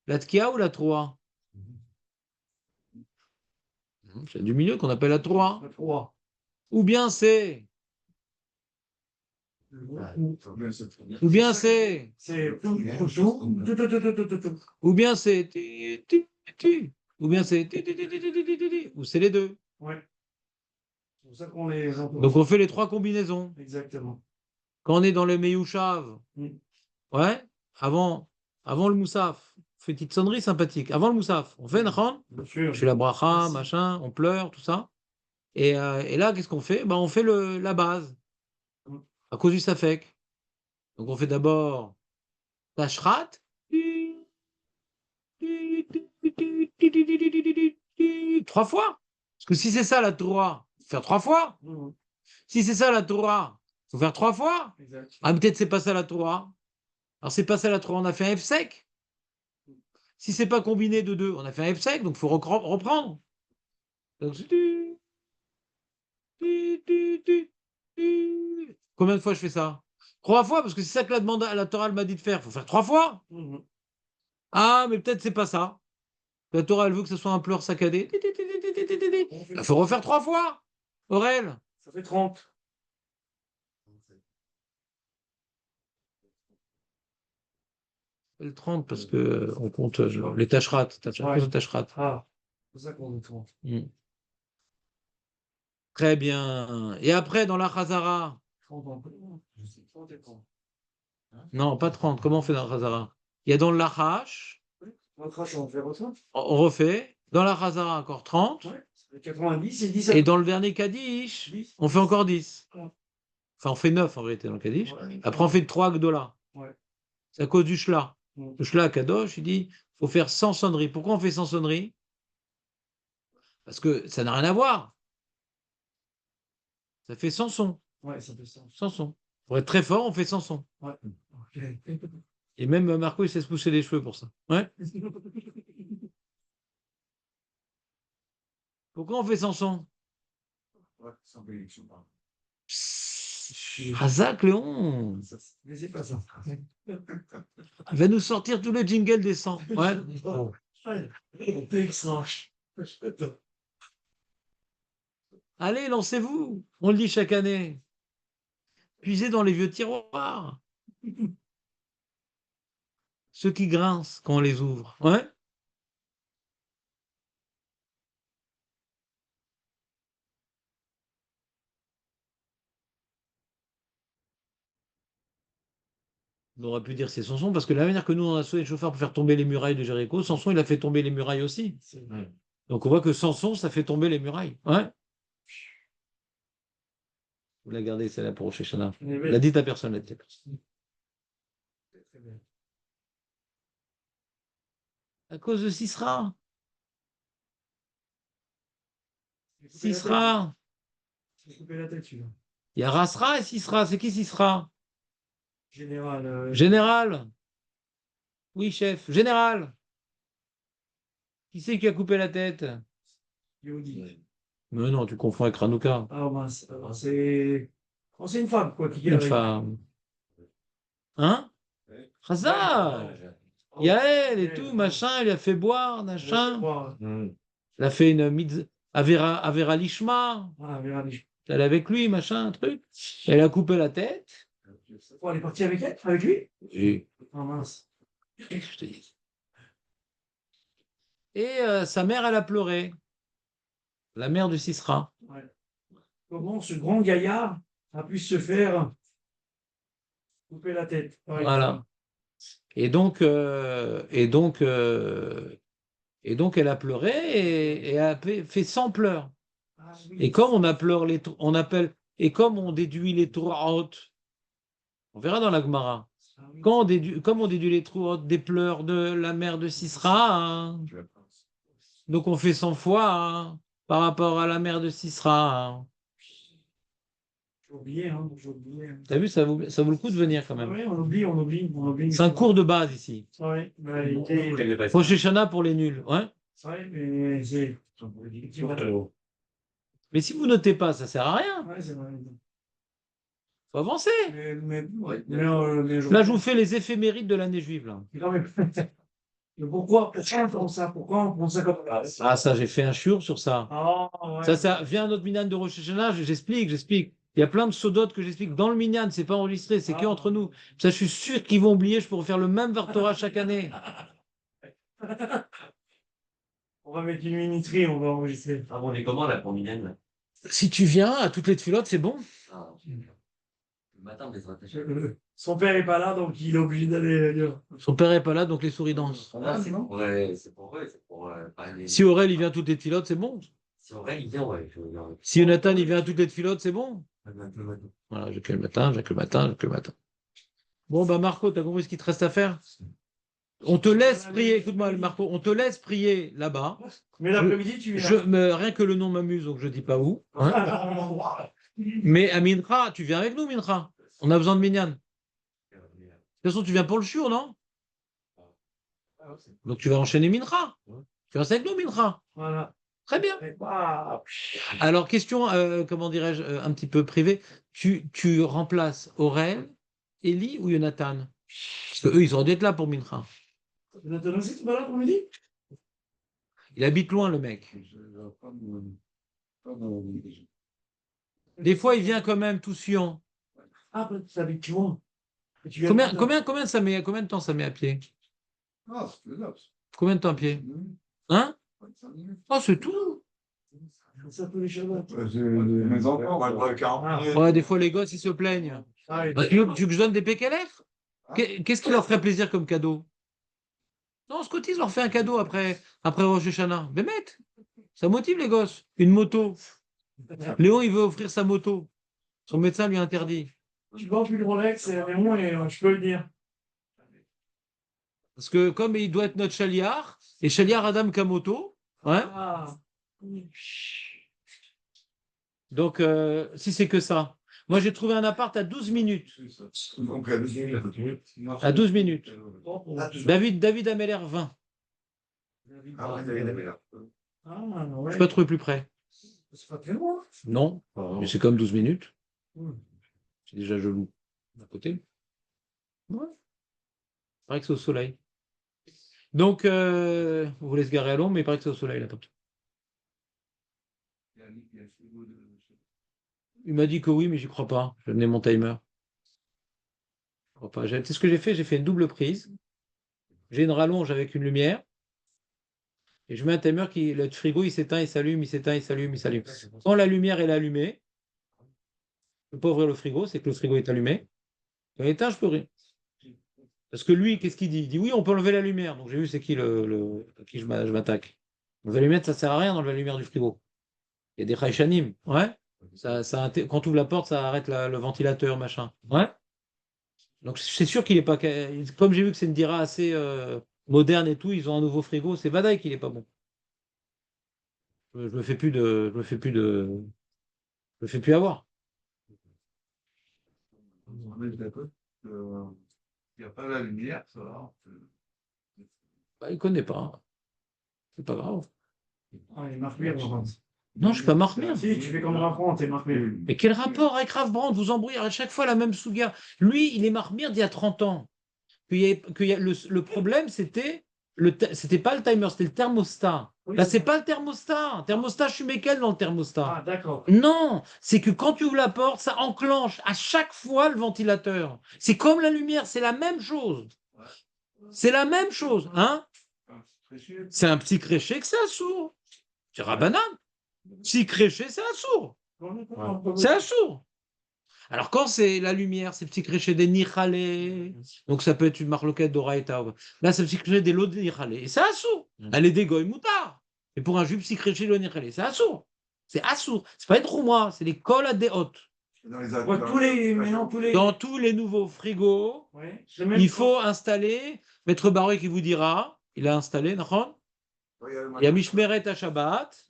La tkia ou la trois? C'est du milieu qu'on appelle la trois. La 3. Ou bien c'est. Ou bien c'est. C'est. Ou bien c'est. Ou bien c'est. Ou c'est les deux. Ouais. C'est pour ça qu'on les entend. Donc on fait les trois combinaisons. Exactement. Quand on est dans le Meyouchav, ouais, avant le Moussaf, on fait une petite sonnerie sympathique. Avant le Moussaf, on fait Nachon, Bien sûr. je fais la bracha, Merci. machin, on pleure, tout ça. Et là, qu'est-ce qu'on fait? Ben, on fait la base, à cause du Safek. Donc on fait d'abord Tashrat, trois fois. Parce que si c'est ça la Torah, faut faire trois fois. Si c'est ça la Torah, faut faire trois fois. Exact. Ah, peut-être c'est pas ça la Torah. Alors c'est pas ça la Torah, on a fait un F sec. Si c'est pas combiné de deux, on a fait un F sec, donc il faut reprendre. Donc, combien de fois je fais ça? Trois fois, parce que c'est ça que la Torah m'a dit de faire. Il faut faire trois fois. Ah, mais peut-être c'est pas ça. La Torah, elle veut que ce soit un pleur saccadé. Il faut refaire trois fois. Aurel. Ça fait 30. Le 30 parce que on compte les tâcherats. Ouais. Les tâcherats. Ah, c'est ça qu'on est 30. Très bien. Et après, dans la Chazara? 30 en plus. Je sais, 30 et 30. Non, pas 30. Comment on fait dans la Chazara? Il y a dans le Lachash, Votre âge, on fait votre âge. on refait. Dans la Chazara, encore 30. Ouais, ça fait 90 et 10 Et dans le dernier Kaddish, 10. on fait encore 10. Ouais. Enfin, on fait 9 en vérité dans le Kaddish. Ouais. Après, on fait 3 Gdola. Ouais. C'est à cause du Shla. Mm. Le Shla à Kadosh, il dit faut faire 100 sonneries. Pourquoi on fait 100 sonneries? Parce que ça n'a rien à voir. Ça fait 100 sons. Ouais, ça fait ça. 100 sons. Pour être très fort, on fait 100 sons. Ouais. Ok. Et même Marco, il sait se pousser les cheveux pour ça. Ouais. Pourquoi on fait 100 sons? Ouais, sans bénédiction, pardon. Razak, Léon. Mais c'est pas ça. Il va nous sortir tous les jingles des 100. Ouais. C'est extra. Allez, lancez-vous. On le dit chaque année. Puisez dans les vieux tiroirs. Ceux qui grincent quand on les ouvre. Ouais. On aurait pu dire c'est Samson, parce que de la manière que nous, on a sauvé le chauffeur pour faire tomber les murailles de Jéricho, Samson, il a fait tomber les murailles aussi. Donc on voit que Samson, ça fait tomber les murailles. Ouais. Vous la gardez, celle-là pour Rosh Hashanah. La dites à personne, la dites à personne. À cause de Sisra. Sisra. Il y a Rasra et Sisra. C'est qui Sisra? Général. Général. Oui, chef. Général. Qui c'est qui a coupé la tête? Yehudi. Mais non, tu confonds avec Hanouka. Ah mince. Alors, c'est. Oh, c'est une femme, quoi, qui Une arrive. femme. Hein? Hazard. Yael et tout, machin, il a fait boire, machin. Il a fait une Avera Lishma. Ah, Véronique. Elle est avec lui, machin, truc. Elle a coupé la tête. Oh, elle est partie avec elle? Avec lui? Et, Ah mince. je te dis. Et sa mère, elle a pleuré. La mère de Sisra. Ouais. Comment ce grand gaillard a pu se faire couper la tête? Ouais. Voilà. Et donc, elle a pleuré et a fait 100 pleurs. Ah, oui. Et comme on appelle, et comme on déduit les Torahot, on verra dans la Gemara. Ah, oui. Comme on déduit les Torahot des pleurs de la mère de Sisra, hein, donc on fait 100 fois hein, par rapport à la mère de Sisra. Hein. J'ai oublié, hein. J'ai oublié. T'as vu, ça vaut le coup de venir quand Ah même. oui, on oublie. C'est un cours de base ici. Ouais, bah, il était. Rosh Hashanah pour les nuls. Ouais. Ouais, mais c'est. Mais si vous notez pas, ça sert à rien. Ouais, c'est vrai. Faut avancer. Là, je vous fais les éphémérides de l'année juive. Là. Non, mais pourquoi on prend ça? Pourquoi on prend ça comme ça? Ah, ça, j'ai fait un shiur sur ça. Ah, ouais. Ça vient un autre minyan de Rosh Hashanah, j'explique. Il y a plein de sodotes que j'explique dans le minyan, c'est pas enregistré, c'est que entre nous. Ça, je suis sûr qu'ils vont oublier, je pourrais faire le même Vartora chaque année. On va mettre une minuterie, on va enregistrer. Ah bon, on est comment là pour Mylène là? Si tu viens à toutes les filotes, c'est bon. Ah, le matin, on est attaché. Son père est pas là, donc il est obligé d'aller ailleurs. Son père est pas là, donc les souris dansent. Ah, c'est bon? Ouais, c'est pour pas aller. Si Aurel, il vient à toutes les filotes, c'est bon. Si Aurel, il vient, ouais. Si Jonathan, il vient à toutes les filotes, c'est bon. Voilà, j'ai que le matin. Bon, bah Marco, t'as compris ce qu'il te reste à faire? On te laisse prier, écoute-moi Marco, on te laisse prier là-bas. Mais l'après-midi, tu viens. Rien que le nom m'amuse, donc je dis pas où. Hein. Mais à Mincha, tu viens avec nous, Mincha. On a besoin de Minyan. De toute façon, tu viens pour le shiur, non? Donc tu vas enchaîner Mincha. Tu restes avec nous, Mincha. Voilà. Très bien. Alors, question, comment dirais-je, un petit peu privée. Tu remplaces Aurel, Eli ou Jonathan? Parce qu'eux, ils auraient dû être là pour Mincha. Jonathan aussi, tu vas là pour midi? Il habite loin, le mec. Des fois, il vient quand même tout suant. Ah, tu habites loin. Combien de temps ça met à pied? Ah, c'est faisable. Combien de temps à pied? Hein? Ah, c'est tout. Ça tous les chevaux. Mes enfants, on va le 40 minutes. Ouais, des fois, les gosses, ils se plaignent. Ah, oui. Bah, tu veux que je donne des PKLF? Qu'est-ce qui leur ferait plaisir comme cadeau? Non, Scotty leur fait un cadeau après Rosh Hashanah. Mais mec, ça motive les gosses. Une moto. Léon, il veut offrir sa moto. Son médecin lui interdit. Tu vends plus le Rolex, mais moi, je peux le dire. Parce que comme il doit être notre chaliard, et chaliard Adam Kamoto, ouais, Ah. donc si c'est que ça. Moi, j'ai trouvé un appart à 12 minutes. À 12 minutes. David Ameller 20. Ah, ouais, David Ameller. Ah, Je ouais. ne peux pas trouver plus près. C'est pas très loin. Non, mais c'est comme 12 minutes. Hmm. C'est déjà jaloux. À côté. Ouais. Il paraît que c'est au soleil. Donc, vous voulez se garer à l'ombre, mais il paraît que c'est au soleil, là. Il m'a dit que oui, mais j'y crois pas. Je vais donner mon timer. Je crois pas. C'est ce que j'ai fait. J'ai fait une double prise. J'ai une rallonge avec une lumière. Et je mets un timer qui, le frigo, il s'éteint, il s'allume, il s'éteint, il s'allume, il s'allume. Quand la lumière est allumée, je ne peux pas ouvrir le frigo, c'est que le frigo est allumé. Quand il est éteint, je peux rien. Parce que lui, qu'est-ce qu'il dit? Il dit oui, on peut enlever la lumière. Donc j'ai vu c'est qui à qui je m'attaque. Enlever la lumière, ça ne sert à rien d'enlever la lumière du frigo. Il y a des Raishanim. Ouais. Quand tu ouvres la porte, ça arrête le ventilateur, machin. Ouais. Donc c'est sûr qu'il n'est pas. Comme j'ai vu que c'est une Dira assez moderne et tout, ils ont un nouveau frigo. C'est Vadaï qu'il n'est pas bon. Je me fais plus de. Je me fais plus de. Je me fais plus avoir. On est d'accord. Il n'y a pas la lumière, ça va. Bah, il ne connaît pas. C'est pas grave. Ah, il marque bien, Laurent. Non, je ne suis pas Marmire. Si, tu fais comme Raffron, t'es marqué. Mais quel rapport avec Rav Brand? Vous embrouillez à chaque fois la même souga. Lui, il est Marmire d'il y a 30 ans. Le problème, c'était pas le timer, c'était le thermostat. Oui, Là, c'est c'est ça. pas le thermostat. Thermostat, je suis méquel dans le thermostat. Ah, d'accord. Non, c'est que quand tu ouvres la porte, ça enclenche à chaque fois le ventilateur. C'est comme la lumière, c'est la même chose. C'est la même chose, hein? C'est un petit créché que c'est un sourd. C'est rabanane. Petit créché, c'est un sourd. C'est un sourd. Alors, quand c'est la lumière, c'est petit créché des Nichalé, donc ça peut être une marloquette d'Oraïta. Là, c'est le petit créché des lots de Nichalé. Et c'est assourd. Elle est des goy moutard. Et pour un juif, petit créché de Nichalé, c'est assourd. C'est assourd. C'est pas être moi, c'est les cols à des hautes. Dans tous les nouveaux frigos, Ouais. il faut installer, Maître Barré qui vous dira, il a installé, d'accord? Il y a Mishmeret à Shabbat,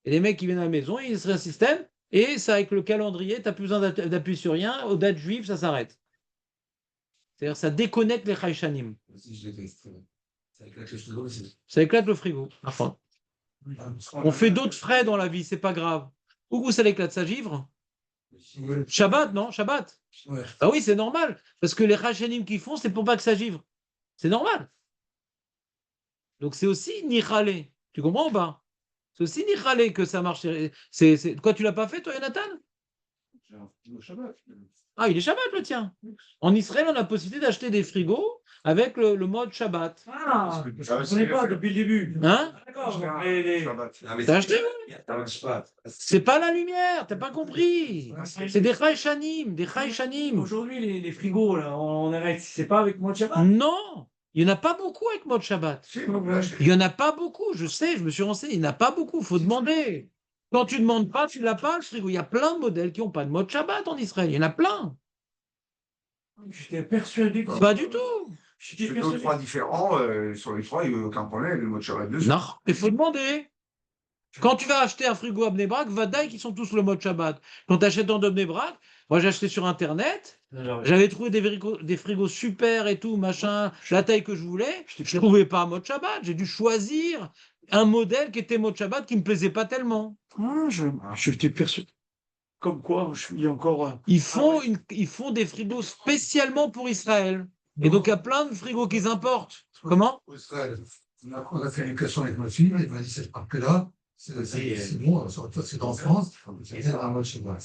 et les mecs qui viennent à la maison, ils seraient un système, et ça, avec le calendrier, tu n'as plus besoin d'appuyer sur rien, aux dates juives, ça s'arrête. C'est-à-dire, ça déconnecte les Chaïchanim. Ça éclate le frigo. Enfin. On fait d'autres frais dans la vie, c'est pas grave. Où ça l'éclate, ça givre? Shabbat, non? Shabbat. Ouais. Ah oui, c'est normal, parce que les Chaïchanim qu'ils font, c'est pour pas que ça givre. C'est normal. Donc c'est aussi Nichalé. Tu comprends ou pas? C'est aussi Nichalé que ça marche. Quoi, tu l'as pas fait, toi, Jonathan? Ah, il est Shabbat, le tien. En Israël, on a la possibilité d'acheter des frigos avec le mode Shabbat. Ah, je ne connais pas depuis le début. Hein? D'accord. T'as acheté? C'est pas la lumière, t'as pas compris. C'est des Chaïchanim, des Chaïchanim. Aujourd'hui, les frigos, là, on arrête. C'est pas avec moi de Shabbat. Non, il n'y en a pas beaucoup avec mode Shabbat. Il n'y en a pas beaucoup, je sais, je me suis renseigné, il n'y en a pas beaucoup, il faut demander. Quand tu ne demandes pas, tu ne l'as pas, le frigo. Il y a plein de modèles qui n'ont pas de mode Shabbat en Israël, il y en a plein. J'étais persuadé que... Pas du tout. J'étais C'est deux, persuadé. trois différents. Sur les trois, il n'y a aucun problème. Le mot de Shabbat dessus. Non, il faut demander. Quand tu vas acheter un frigo à Bnei-Brak, Vadaï qui sont tous le mode Shabbat. Quand tu achètes dans Bnei-Brak, moi j'ai acheté sur Internet, j'avais trouvé des frigos super et tout, machin, la taille que je voulais, je ne trouvais pas mode Shabbat, j'ai dû choisir un modèle qui était mode Shabbat qui ne me plaisait pas tellement. Ah, je t'ai persuadé. Comme quoi, je suis encore... Ils font des frigos spécialement pour Israël. Et donc il y a plein de frigos qu'ils importent. Comment? Au Israël, on a fait une question avec ma fille, elle m'a dit cette marque-là, c'est bon, c'est en France, c'est un mode chez moi.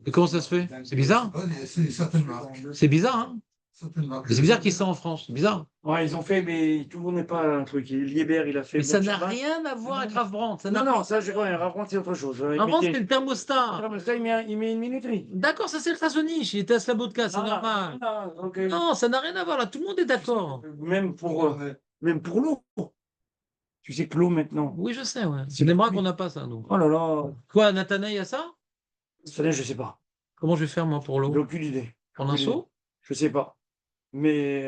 Et comment ça se fait? C'est bizarre. C'est certaines marques. C'est bizarre, hein? certaines marques. Mais c'est bizarre qu'ils sont en France, c'est bizarre. Ouais, ils ont fait, mais tout le monde n'est pas un truc. Liebherr, il a fait. Mais ça Bon n'a Shabbat. rien à voir avec Ralph Brandt. Ça Non, n'a... non, ça, je rien. Ralph, c'est autre chose. Ralph Brandt, c'est le thermostat. Ça, il met une minuterie. D'accord, ça c'est le Krasonich, il était à Slabodka, c'est Ah, normal. ah, ok. Non, ça n'a rien à voir là, tout le monde est d'accord. Même pour l'eau. Tu sais que l'eau maintenant. Oui, je sais, ouais. C'est des bras qu'on n'a pas ça, nous. Oh là là. Quoi, Nathanaël a ça? Ça, je sais pas. Comment je vais faire moi pour J'ai l'eau? aucune idée. En un seau? Je sais pas. Mais